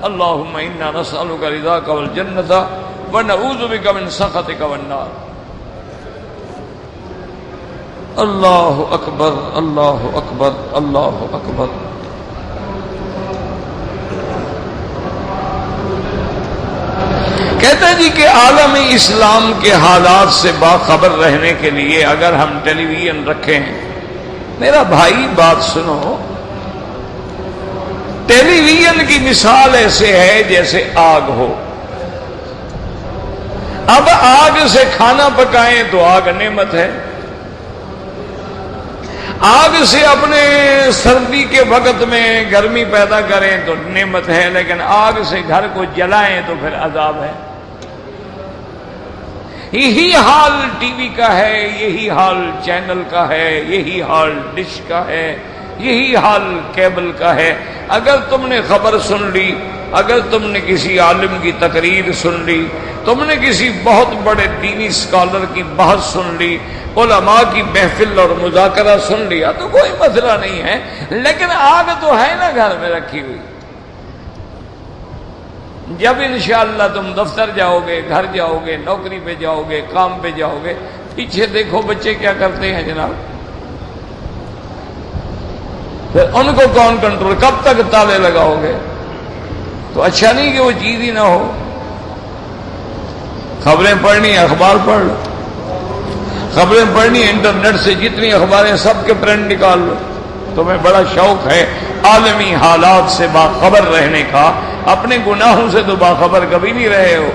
S1: اللہم انا نسألک رضاک والجنۃ ونعوذ بک من سخطک والنار۔ اللہ اکبر اللہ اکبر اللہ اکبر۔ کہتے ہیں جی کہ عالم اسلام کے حالات سے باخبر رہنے کے لیے اگر ہم ٹیلی ویژن رکھیں، میرا بھائی بات سنو، ٹیلی ویژن کی مثال ایسے ہے جیسے آگ ہو۔ اب آگ سے کھانا پکائیں تو آگ نعمت ہے، آگ سے اپنے سردی کے وقت میں گرمی پیدا کریں تو نعمت ہے، لیکن آگ سے گھر کو جلائیں تو پھر عذاب ہے۔ یہی حال ٹی وی کا ہے، یہی حال چینل کا ہے، یہی حال ڈش کا ہے، یہی حال کیبل کا ہے۔ اگر تم نے خبر سن لی، اگر تم نے کسی عالم کی تقریر سن لی، تم نے کسی بہت بڑے دینی اسکالر کی بحث سن لی، علماء کی محفل اور مذاکرہ سن لیا تو کوئی مسئلہ نہیں ہے، لیکن آگ تو ہے نا گھر میں رکھی ہوئی۔ جب انشاءاللہ تم دفتر جاؤ گے، گھر جاؤ گے، نوکری پہ جاؤ گے، کام پہ جاؤ گے، پیچھے دیکھو بچے کیا کرتے ہیں جناب، پھر ان کو کون کنٹرول، کب تک تالے لگاؤ گے؟ تو اچھا نہیں کہ وہ چیز ہی نہ ہو۔ خبریں پڑھنی، اخبار پڑھ لو، خبریں پڑھنی انٹرنیٹ سے جتنی اخباریں سب کے پرنٹ نکال لو۔ تمہیں بڑا شوق ہے عالمی حالات سے باخبر رہنے کا، اپنے گناہوں سے تو باخبر کبھی نہیں رہے ہو،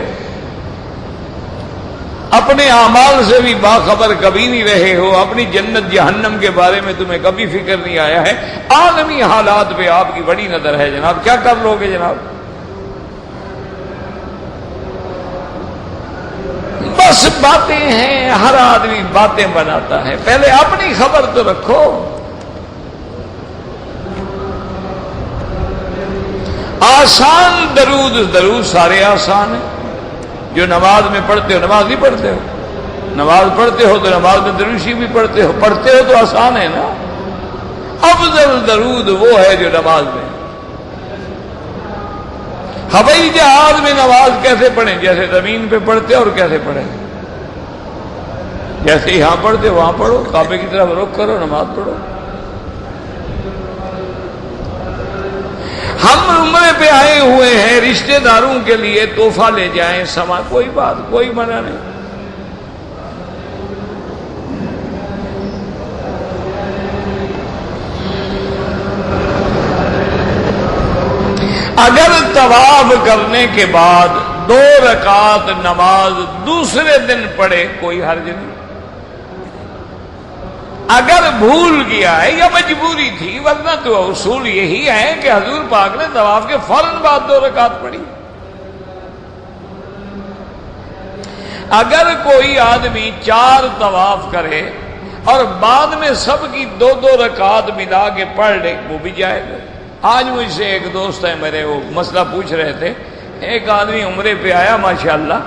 S1: اپنے اعمال سے بھی باخبر کبھی نہیں رہے ہو، اپنی جنت جہنم کے بارے میں تمہیں کبھی فکر نہیں آیا ہے، عالمی حالات پہ آپ کی بڑی نظر ہے جناب، کیا کر لو گے جناب؟ بس باتیں ہیں، ہر آدمی باتیں بناتا ہے، پہلے اپنی خبر تو رکھو۔ آسان درود سارے آسان ہیں، جو نماز میں پڑھتے ہو، نماز نہیں پڑھتے ہو، نماز پڑھتے ہو تو نماز میں درود شریف بھی پڑھتے ہو تو آسان ہے نا۔ افضل درود وہ ہے جو نماز میں. ہوائی جہاز میں نماز کیسے پڑھیں؟ جیسے زمین پہ پڑھتے اور کیسے پڑھیں؟ جیسے یہاں پڑھتے وہاں پڑھو، کعبے کی طرف رخ کرو، نماز پڑھو. ہم عمرے پہ آئے ہوئے ہیں، رشتہ داروں کے لیے تحفہ لے جائیں، سما کوئی بات، کوئی منع نہیں. اگر طواف کرنے کے بعد 2 رکعت نماز دوسرے دن پڑھے کوئی حرج نہیں. اگر بھول گیا ہے یا مجبوری تھی، ورنہ تو اصول یہی ہے کہ حضور پاک نے طواف کے فوراً بعد 2 رکعت پڑھی. اگر کوئی آدمی 4 طواف کرے اور بعد میں سب کی 2 رکعت ملا کے پڑھ لے، وہ بھی جائے گا. آج مجھ سے ایک دوست ہے میرے، وہ مسئلہ پوچھ رہے تھے. ایک آدمی عمرے پہ آیا ماشاءاللہ،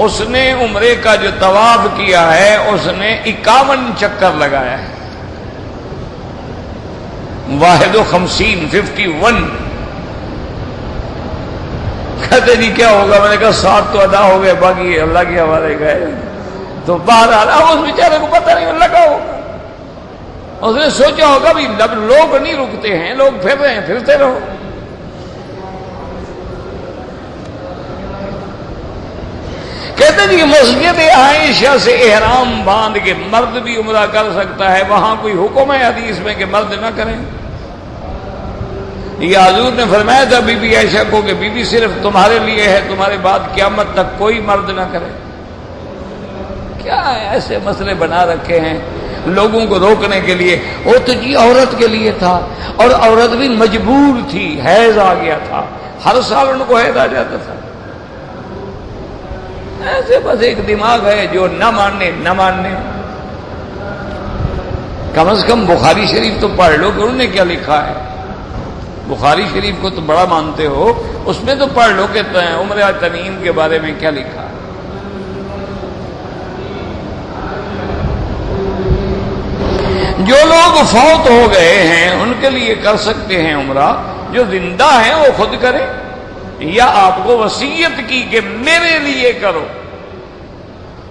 S1: اس نے عمرے کا جو طواف کیا ہے اس نے 51 چکر لگایا ہے. 51. کہتے جی کیا ہوگا؟ میں نے کہا 7 تو ادا ہو گئے، باقی اللہ کے حوالے گئے. تو باہر آ رہا، اس بیچارے کو پتہ نہیں لگا ہوگا. اس نے سوچا ہوگا بھی لوگ نہیں رکتے ہیں، لوگ پھر رہے ہیں، پھرتے رہو. کہتے ہیں کہ مسجد عائشہ سے احرام باندھ کے مرد بھی عمرہ کر سکتا ہے، وہاں کوئی حکم ہے حدیث میں کہ مرد نہ کریں؟ یہ حضور نے فرمایا تھا بی بی عائشہ کو کہ بی بی صرف تمہارے لیے ہے، تمہارے بعد قیامت تک کوئی مرد نہ کرے. کیا ایسے مسئلے بنا رکھے ہیں لوگوں کو روکنے کے لیے. وہ تو جی عورت کے لیے تھا، اور عورت بھی مجبور تھی، حیض آ گیا تھا، ہر سال ان کو حیض آ جاتا تھا. ایسے بس ایک دماغ ہے جو نہ ماننے. کم از کم بخاری شریف تو پڑھ لو کہ انہوں نے کیا لکھا ہے. بخاری شریف کو تو بڑا مانتے ہو، اس میں تو پڑھ لو کہ عمرہ تنعیم کے بارے میں کیا لکھا ہے. جو لوگ فوت ہو گئے ہیں ان کے لیے کر سکتے ہیں عمرہ، جو زندہ ہیں وہ خود کریں، یا آپ کو وصیت کی کہ میرے لیے کرو،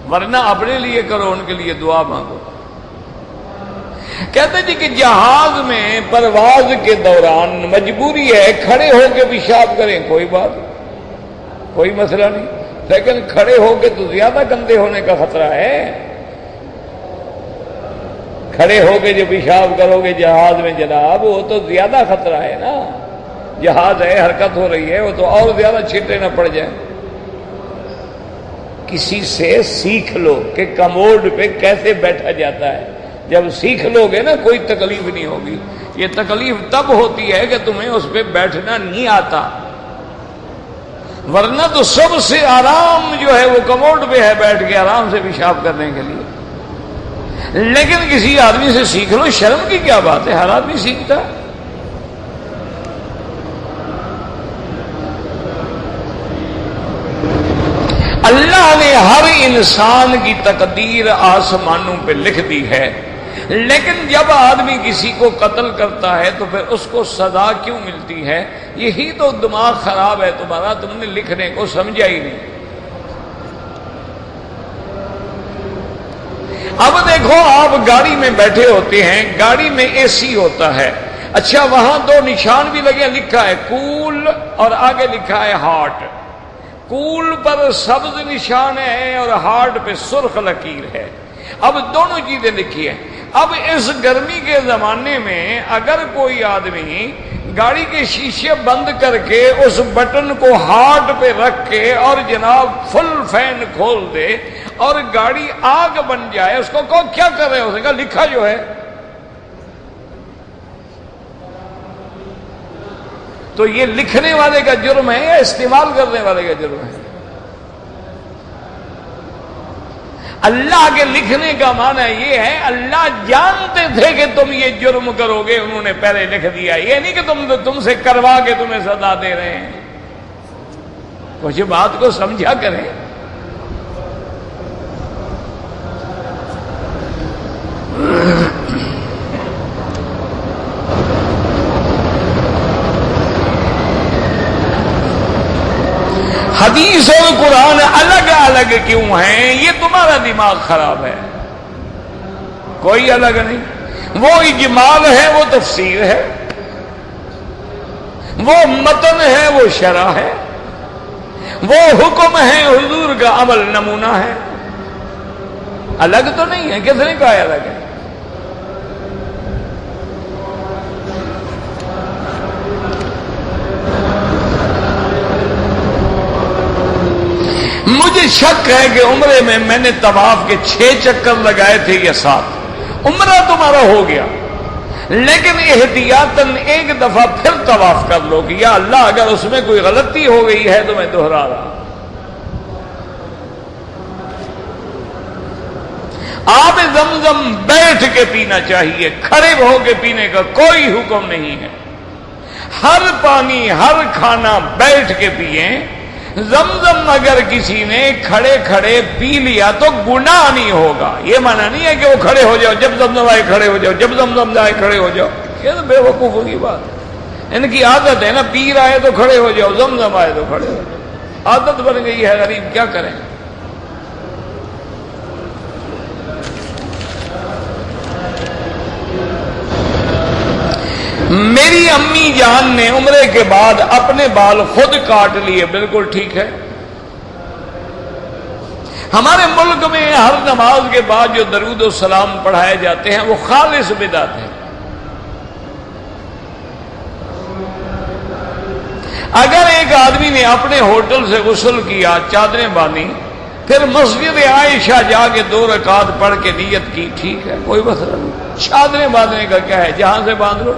S1: ورنہ اپنے لیے کرو، ان کے لیے دعا مانگو. کہتے جی کہ جہاز میں پرواز کے دوران مجبوری ہے کھڑے ہو کے پیشاب کریں، کوئی بات، کوئی مسئلہ نہیں، لیکن کھڑے ہو کے تو زیادہ گندے ہونے کا خطرہ ہے. کھڑے ہو کے جو پیشاب کرو گے جہاز میں جناب، وہ تو زیادہ خطرہ ہے نا. جہاز ہے، حرکت ہو رہی ہے، وہ تو اور زیادہ چھینٹے نہ پڑ جائیں. کسی سے سیکھ لو کہ کموڈ پہ کیسے بیٹھا جاتا ہے. جب سیکھ لو گے نا کوئی تکلیف نہیں ہوگی. یہ تکلیف تب ہوتی ہے کہ تمہیں اس پہ بیٹھنا نہیں آتا، ورنہ تو سب سے آرام جو ہے وہ کموڈ پہ ہے، بیٹھ کے آرام سے پیشاب کرنے کے لیے. لیکن کسی آدمی سے سیکھ لو، شرم کی کیا بات ہے، ہر آدمی سیکھتا ہے. اللہ نے ہر انسان کی تقدیر آسمانوں پہ لکھ دی ہے، لیکن جب آدمی کسی کو قتل کرتا ہے تو پھر اس کو سزا کیوں ملتی ہے؟ یہی تو دماغ خراب ہے تمہارا، تم نے لکھنے کو سمجھا ہی نہیں. اب دیکھو، آپ گاڑی میں بیٹھے ہوتے ہیں، گاڑی میں اے سی ہوتا ہے. اچھا، وہاں 2 نشان بھی لگے، لکھا ہے کول اور آگے لکھا ہے ہارٹ. کول پر سبز نشان ہے اور ہارٹ پہ سرخ لکیر ہے. اب دونوں چیزیں لکھی ہیں. اب اس گرمی کے زمانے میں اگر کوئی آدمی گاڑی کے شیشے بند کر کے اس بٹن کو ہارٹ پہ رکھ کے اور جناب فل فین کھول دے اور گاڑی آگ بن جائے، اس کو کیا کر رہے ہو؟ اس نے کہا لکھا جو ہے. تو یہ لکھنے والے کا جرم ہے یا استعمال کرنے والے کا جرم ہے؟ اللہ کے لکھنے کا معنی یہ ہے اللہ جانتے تھے کہ تم یہ جرم کرو گے، انہوں نے پہلے لکھ دیا. یہ نہیں کہ تم سے کروا کے تمہیں سزا دے رہے ہیں. کچھ بات کو سمجھا کریں. حدیث اور قرآن الگ الگ کیوں ہیں؟ یہ تمہارا دماغ خراب ہے، کوئی الگ نہیں۔ وہ اجمال ہے، وہ تفسیر ہے، وہ متن ہے، وہ شرح ہے، وہ حکم ہے، حضور کا عمل نمونہ ہے، الگ تو نہیں ہے۔ کس نے کہا الگ ہے؟ مجھے شک ہے کہ عمرے میں نے طواف کے 6 چکر لگائے تھے یا 7۔ عمرہ تمہارا ہو گیا، لیکن احتیاطاً ایک دفعہ پھر طواف کر لو کہ یا اللہ اگر اس میں کوئی غلطی ہو گئی ہے تو میں دہرا رہا۔ آب زمزم بیٹھ کے پینا چاہیے، کھڑے ہو کے پینے کا کوئی حکم نہیں ہے۔ ہر پانی ہر کھانا بیٹھ کے پئیں۔ زمزم اگر کسی نے کھڑے کھڑے پی لیا تو گناہ نہیں ہوگا۔ یہ معنی نہیں ہے کہ وہ کھڑے ہو جاؤ، جب زمزم آئے کھڑے ہو جاؤ، جب زمزم آئے کھڑے ہو جاؤ، یہ تو بے وقوفوں کی بات ہے۔ ان کی عادت ہے نا، پیر آئے تو کھڑے ہو جاؤ، زمزم آئے تو کھڑے ہو جاؤ، عادت بن گئی ہے، غریب کیا کریں۔ میری امی جان نے عمرے کے بعد اپنے بال خود کاٹ لیے، بالکل ٹھیک ہے۔ ہمارے ملک میں ہر نماز کے بعد جو درود و سلام پڑھائے جاتے ہیں وہ خالص بدعت ہے۔ اگر ایک آدمی نے اپنے ہوٹل سے غسل کیا، چادریں باندھی، پھر مسجد عائشہ جا کے 2 رکعت پڑھ کے نیت کی، ٹھیک ہے، کوئی مسئلہ نہیں۔ چادریں باندھنے کا کیا ہے، جہاں سے باندھ لو۔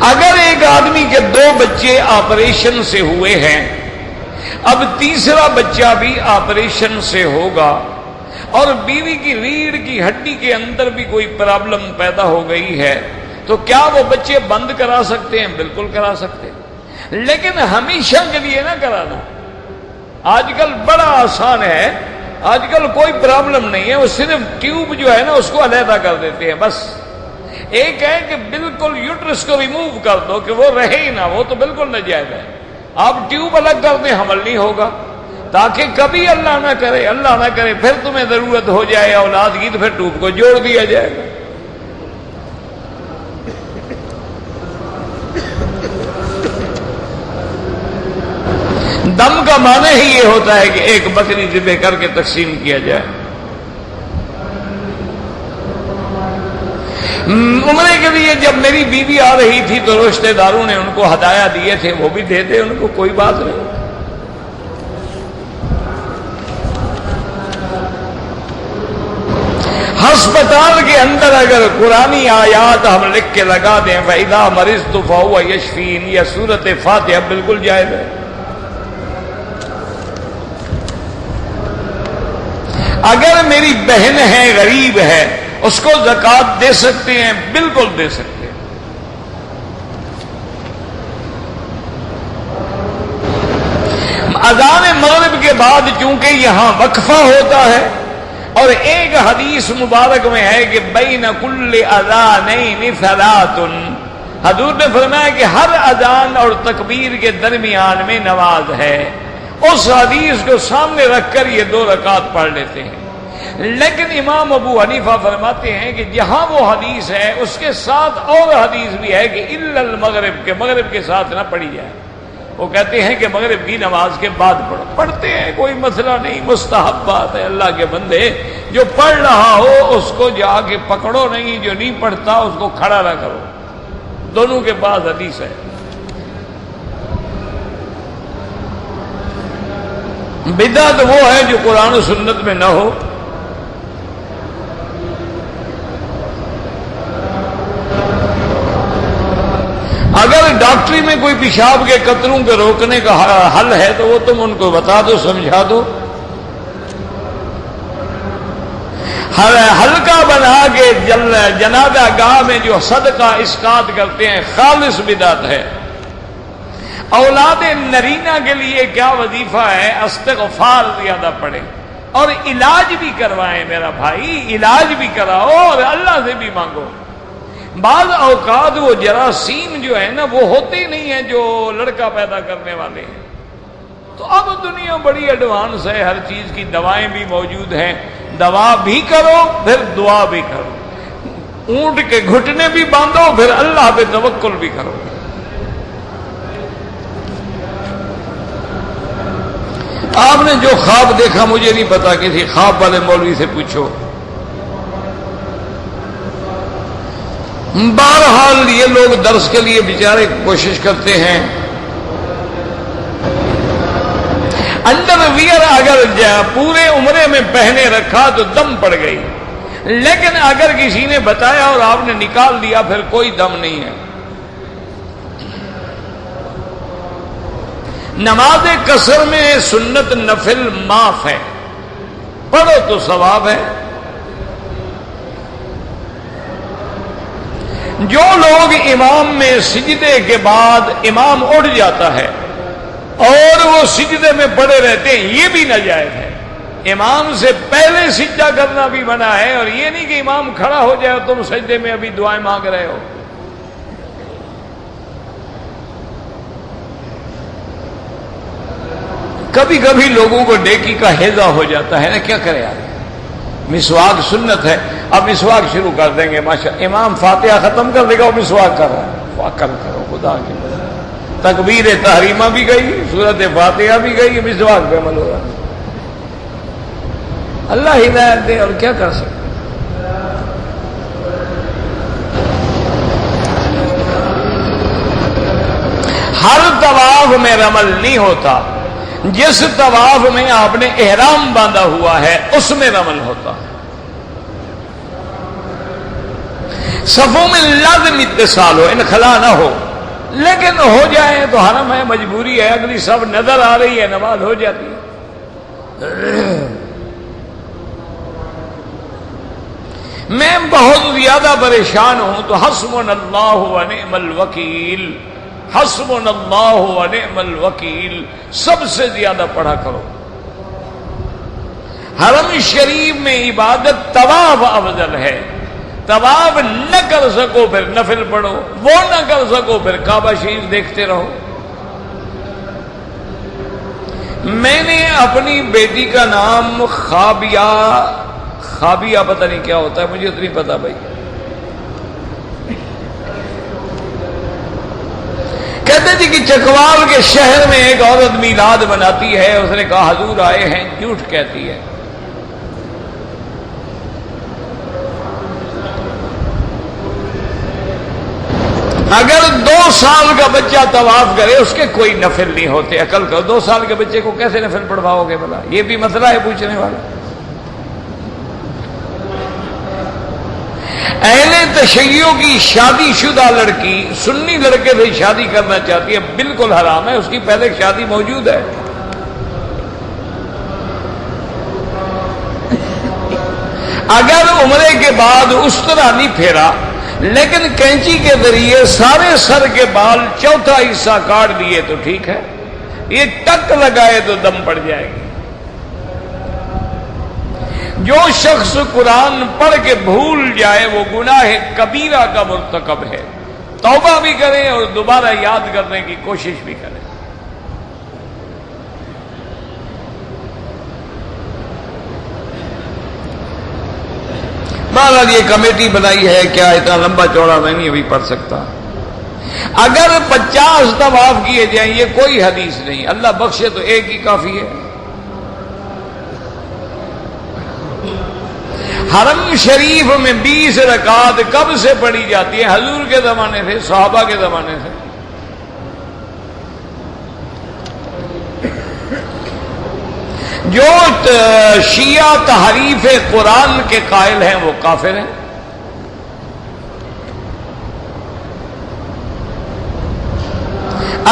S1: اگر ایک آدمی کے 2 بچے آپریشن سے ہوئے ہیں، اب تیسرا بچہ بھی آپریشن سے ہوگا، اور بیوی کی ریڑھ کی ہڈی کے اندر بھی کوئی پرابلم پیدا ہو گئی ہے، تو کیا وہ بچے بند کرا سکتے ہیں؟ بالکل کرا سکتے ہیں، لیکن ہمیشہ کے لیے نہ کرانا۔ آج کل بڑا آسان ہے، آج کل کوئی پرابلم نہیں ہے، وہ صرف ٹیوب جو ہے نا اس کو علیحدہ کر دیتے ہیں بس۔ ایک ہے کہ بالکل یوٹرس کو ریموو کر دو کہ وہ رہے ہی نہ، وہ تو بالکل ناجائز ہے۔ آپ ٹیوب الگ کر دیں، حمل نہیں ہوگا، تاکہ کبھی اللہ نہ کرے پھر تمہیں ضرورت ہو جائے اولاد کی تو پھر ٹیوب کو جوڑ دیا جائے گا۔ دم کا معنی ہی یہ ہوتا ہے کہ ایک بکری ذبح کر کے تقسیم کیا جائے۔ عمرے کے لیے جب میری بیوی آ رہی تھی تو رشتہ داروں نے ان کو ہدایہ دیے تھے، وہ بھی دے دے، ان کو کوئی بات نہیں۔ ہسپتال کے اندر اگر قرآنی آیات ہم لکھ کے لگا دیں فَإِذَا مَرِضْتُ فَهُوَ يَشْفِينِ یا سورۃ فاتحہ، بالکل جائز ہے۔ اگر میری بہن ہے، غریب ہے، اس کو زکوٰۃ دے سکتے ہیں، بالکل دے سکتے ہیں۔ اذان مغرب کے بعد چونکہ یہاں وقفہ ہوتا ہے، اور ایک حدیث مبارک میں ہے کہ بین کل اذانین صلاۃ، حضور نے فرمایا کہ ہر اذان اور تکبیر کے درمیان میں نماز ہے۔ اس حدیث کو سامنے رکھ کر یہ 2 رکعت پڑھ لیتے ہیں، لیکن امام ابو حنیفہ فرماتے ہیں کہ جہاں وہ حدیث ہے اس کے ساتھ اور حدیث بھی ہے کہ الا المغرب، کے مغرب کے ساتھ نہ پڑھی جائے۔ وہ کہتے ہیں کہ مغرب کی نماز کے بعد پڑھو، پڑھتے ہیں، کوئی مسئلہ نہیں، مستحب بات ہے۔ اللہ کے بندے جو پڑھ رہا ہو اس کو جا کے پکڑو نہیں، جو نہیں پڑھتا اس کو کھڑا نہ کرو، دونوں کے پاس حدیث ہے۔ بدعت وہ ہے جو قرآن و سنت میں نہ ہو۔ اگر ڈاکٹری میں کوئی پیشاب کے قطروں کے روکنے کا حل ہے تو وہ تم ان کو بتا دو، سمجھا دو۔ ہلکا بنا کے جنازہ گاہ میں جو صدقہ اسقاط کرتے ہیں، خالص بدعت ہے۔ اولاد نرینہ کے لیے کیا وظیفہ ہے؟ استغفار زیادہ پڑھیں، اور علاج بھی کروائیں میرا بھائی، علاج بھی کراؤ اور اللہ سے بھی مانگو۔ بعض اوقات وہ جراثیم جو ہے نا وہ ہوتے ہی نہیں ہیں جو لڑکا پیدا کرنے والے ہیں۔ تو اب دنیا بڑی ایڈوانس ہے، ہر چیز کی دوائیں بھی موجود ہیں، دوا بھی کرو پھر دعا بھی کرو، اونٹ کے گھٹنے بھی باندھو پھر اللہ پہ توکل بھی کرو۔ آپ نے جو خواب دیکھا مجھے نہیں پتا، کسی خواب والے مولوی سے پوچھو۔ بہرحال یہ لوگ درس کے لیے بیچارے کوشش کرتے ہیں۔ انڈر ویئر اگر پورے عمرے میں پہنے رکھا تو دم پڑ گئی، لیکن اگر کسی نے بتایا اور آپ نے نکال دیا پھر کوئی دم نہیں ہے۔ نماز قصر میں سنت نفل معاف ہے، پڑھو تو ثواب ہے۔ جو لوگ امام میں سجدے کے بعد امام اٹھ جاتا ہے اور وہ سجدے میں پڑے رہتے ہیں، یہ بھی ناجائز ہے۔ امام سے پہلے سجدہ کرنا بھی منع ہے، اور یہ نہیں کہ امام کھڑا ہو جائے اور تم سجدے میں ابھی دعائیں مانگ رہے ہو۔ کبھی کبھی لوگوں کو نیکی کا ہیضہ ہو جاتا ہے نا، کیا کرے یار، مسواک سنت ہے، اب مسواک شروع کر دیں گے، ماشاء امام فاتحہ ختم کر دے گا، وہ مسواک کر رہا ہے، واقعہ کرو خدا کی، تکبیر تحریمہ بھی گئی، سورت فاتحہ بھی گئی، مسواک پہ عمل ہو رہا ہے۔ اللہ ہدایت دے، اور کیا کر سکتے۔ ہر طواف میں رمل نہیں ہوتا، جس طواف میں آپ نے احرام باندھا ہوا ہے اس میں رمل ہوتا۔ صفوں میں لازم اتصال ہو، انخلا نہ ہو، لیکن ہو جائے تو حرم ہے، مجبوری ہے، اگلی سب نظر آ رہی ہے، نماز ہو جاتی ہے۔ میں بہت زیادہ پریشان ہوں تو حسبنا اللہ و نعم الوکیل، حسبنا اللہ و نعم الوکیل سب سے زیادہ پڑھا کرو۔ حرم شریف میں عبادت طواف افضل ہے، طواف نہ کر سکو پھر نفل پڑھو، وہ نہ کر سکو پھر کعبہ شریف دیکھتے رہو۔ میں نے اپنی بیٹی کا نام خابیہ پتہ نہیں کیا ہوتا ہے، مجھے تو نہیں پتا بھائی، کہتے تھے کہ چکوال کے شہر میں ایک عورت میلاد مناتی ہے، اس نے کہا حضور آئے ہیں، جھوٹ کہتی ہے۔ اگر 2 سال کا بچہ طواف کرے اس کے کوئی نفل نہیں ہوتے، عقل کرو، 2 سال کے بچے کو کیسے نفل پڑھواؤ گے بھلا؟ یہ بھی مسئلہ ہے پوچھنے والا۔ اہل تشیع کی شادی شدہ لڑکی سنی لڑکے سے شادی کرنا چاہتی ہے، بالکل حرام ہے، اس کی پہلے شادی موجود ہے۔ اگر عمرے کے بعد اس طرح نہیں پھیرا لیکن کینچی کے ذریعے سارے سر کے بال چوتھا حصہ کاٹ دیے تو ٹھیک ہے، یہ ٹک لگائے تو دم پڑ جائے گی۔ جو شخص قرآن پڑھ کے بھول جائے وہ گناہ کبیرہ کا مرتکب ہے، توبہ بھی کرے اور دوبارہ یاد کرنے کی کوشش بھی کرے۔ بہرحال یہ کمیٹی بنائی ہے، کیا اتنا لمبا چوڑا میں نہیں ابھی پڑھ سکتا۔ اگر 50 طواف کیے جائیں یہ کوئی حدیث نہیں، اللہ بخشے تو ایک ہی کافی ہے۔ حرم شریف میں 20 رکعت کب سے پڑھی جاتی ہے؟ حضور کے زمانے سے، صحابہ کے زمانے سے۔ جو شیعہ تحریف قرآن کے قائل ہیں وہ کافر ہیں۔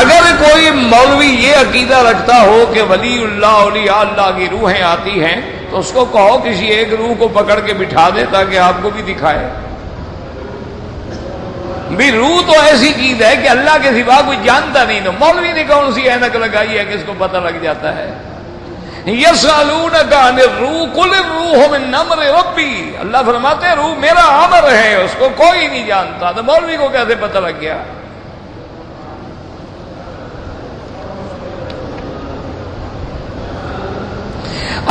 S1: اگر کوئی مولوی یہ عقیدہ رکھتا ہو کہ ولی اللہ اولیاء اللہ کی روحیں آتی ہیں تو اس کو کہو کسی ایک روح کو پکڑ کے بٹھا دے تاکہ آپ کو بھی دکھائے۔ بھی روح تو ایسی چیز ہے کہ اللہ کے سوا کوئی جانتا نہیں، تو مولوی نے کون سی اینک لگائی ہے کہ اس کو پتہ لگ جاتا ہے؟ یسألونک عن الروح قل الروح من امر ربی، اللہ فرماتے ہیں روح میرا امر ہے، اس کو کوئی نہیں جانتا، تو مولوی کو کیسے پتہ لگ گیا؟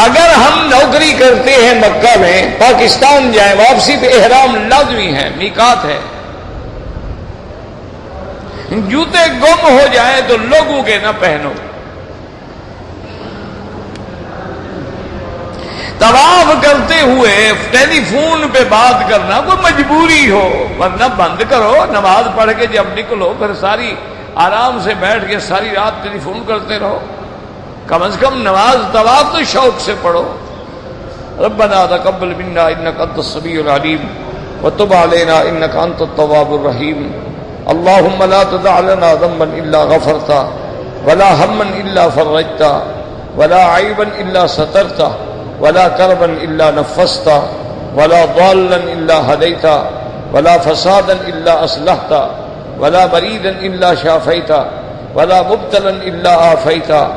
S1: اگر ہم نوکری کرتے ہیں مکہ میں، پاکستان جائیں، واپسی پہ احرام لازمی ہے، میقات ہے، جوتے گم ہو جائیں تو لوگوں کے نہ پہنو، طواف کرتے ہوئے ٹیلی فون پہ بات کرنا کوئی مجبوری ہو، ورنہ بند کرو، نماز پڑھ کے جب نکلو پھر ساری آرام سے بیٹھ کے ساری رات ٹیلی فون کرتے رہو، کم از کم نماز طواف تو شوق سے پڑھو۔ ربنا تقبل منا انك انت السميع العليم وتب علينا انك انت التواب الرحيم اللهم لا تدع لنا ذنبا الا غفرته ولا هما الا فرجته ولا عيبا الا سترته ولا كربا الا نفسته ولا ضالا الا هديته ولا فسادا الا اصلحته ولا مريدا الا شافيته ولا مبتلا الا عافيته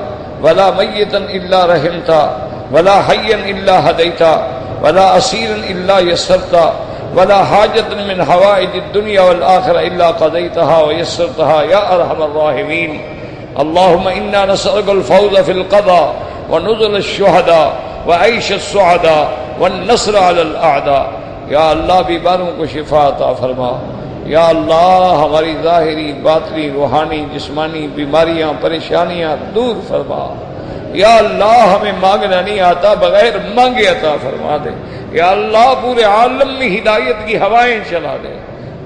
S1: ولا ميتا الا رحمته ولا حيا الا هديته ولا اسيرا الا يسرته ولا حاجة من حوائج الدنيا والآخرة إلا قضيتها ويسرتها يا أرحم الراحمين اللهم إنا نسألك الفوز في القضاء ونزل الشهداء وعيش السعداء والنصر على الأعداء۔ یا اللہ بیماروں کو شفا عطا فرما، یا اللہ ہماری ظاہری باطنی روحانی جسمانی بیماریاں پریشانیاں دور فرما، یا اللہ ہمیں مانگنا نہیں آتا، بغیر مانگے عطا فرما دے، یا اللہ پورے عالم میں ہدایت کی ہوائیں چلا دے،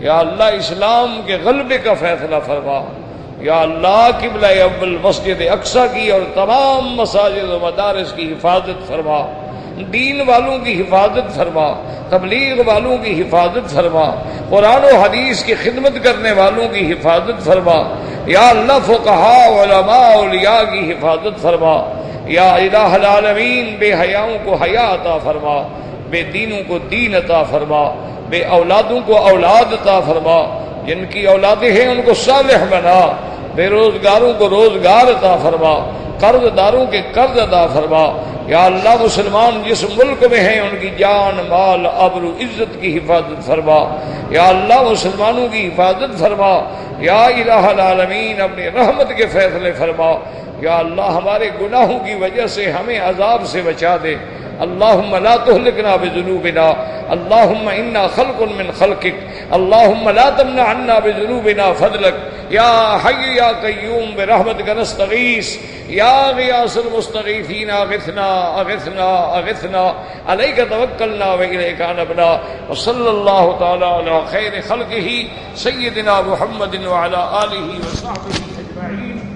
S1: یا اللہ اسلام کے غلبے کا فیصلہ فرما، یا اللہ قبلہ اول مسجد اقصی کی اور تمام مساجد و مدارس کی حفاظت فرما، دین والوں کی حفاظت فرما، تبلیغ والوں کی حفاظت فرما، قرآن و حدیث کی خدمت کرنے والوں کی حفاظت فرما، یا اللہ فقہاء علماء اولیاء کی حفاظت فرما، یا الہ العالمین بے حیاؤں کو حیا عطا فرما، بے دینوں کو دین عطا فرما، بے اولادوں کو اولاد عطا فرما، جن کی اولادیں ہیں ان کو صالح بنا، بے روزگاروں کو روزگار عطا فرما، قرض داروں کے قرض عطا فرما، یا اللہ مسلمان جس ملک میں ہیں ان کی جان مال آبرو عزت کی حفاظت فرما، یا اللہ مسلمانوں کی حفاظت فرما، یا الہ العالمین اپنی رحمت کے فیصلے فرما، یا اللہ ہمارے گناہوں کی وجہ سے ہمیں عذاب سے بچا دے، اللہم لا تہلکنا بذنوبنا، اللہم انا خلق من خلقک، اللہم لا تمنع عنا بذنوبنا فضلک، یا حی یا قیوم برحمتک نستغیث، یا غیاث المستغیثین اغثنا اغثنا اغثنا، علیک توکلنا و الیک انبنا، وصلی اللہ تعالی علی خیر خلقہ سیدنا محمد وعلی آلہ وصحبہ اجمعین۔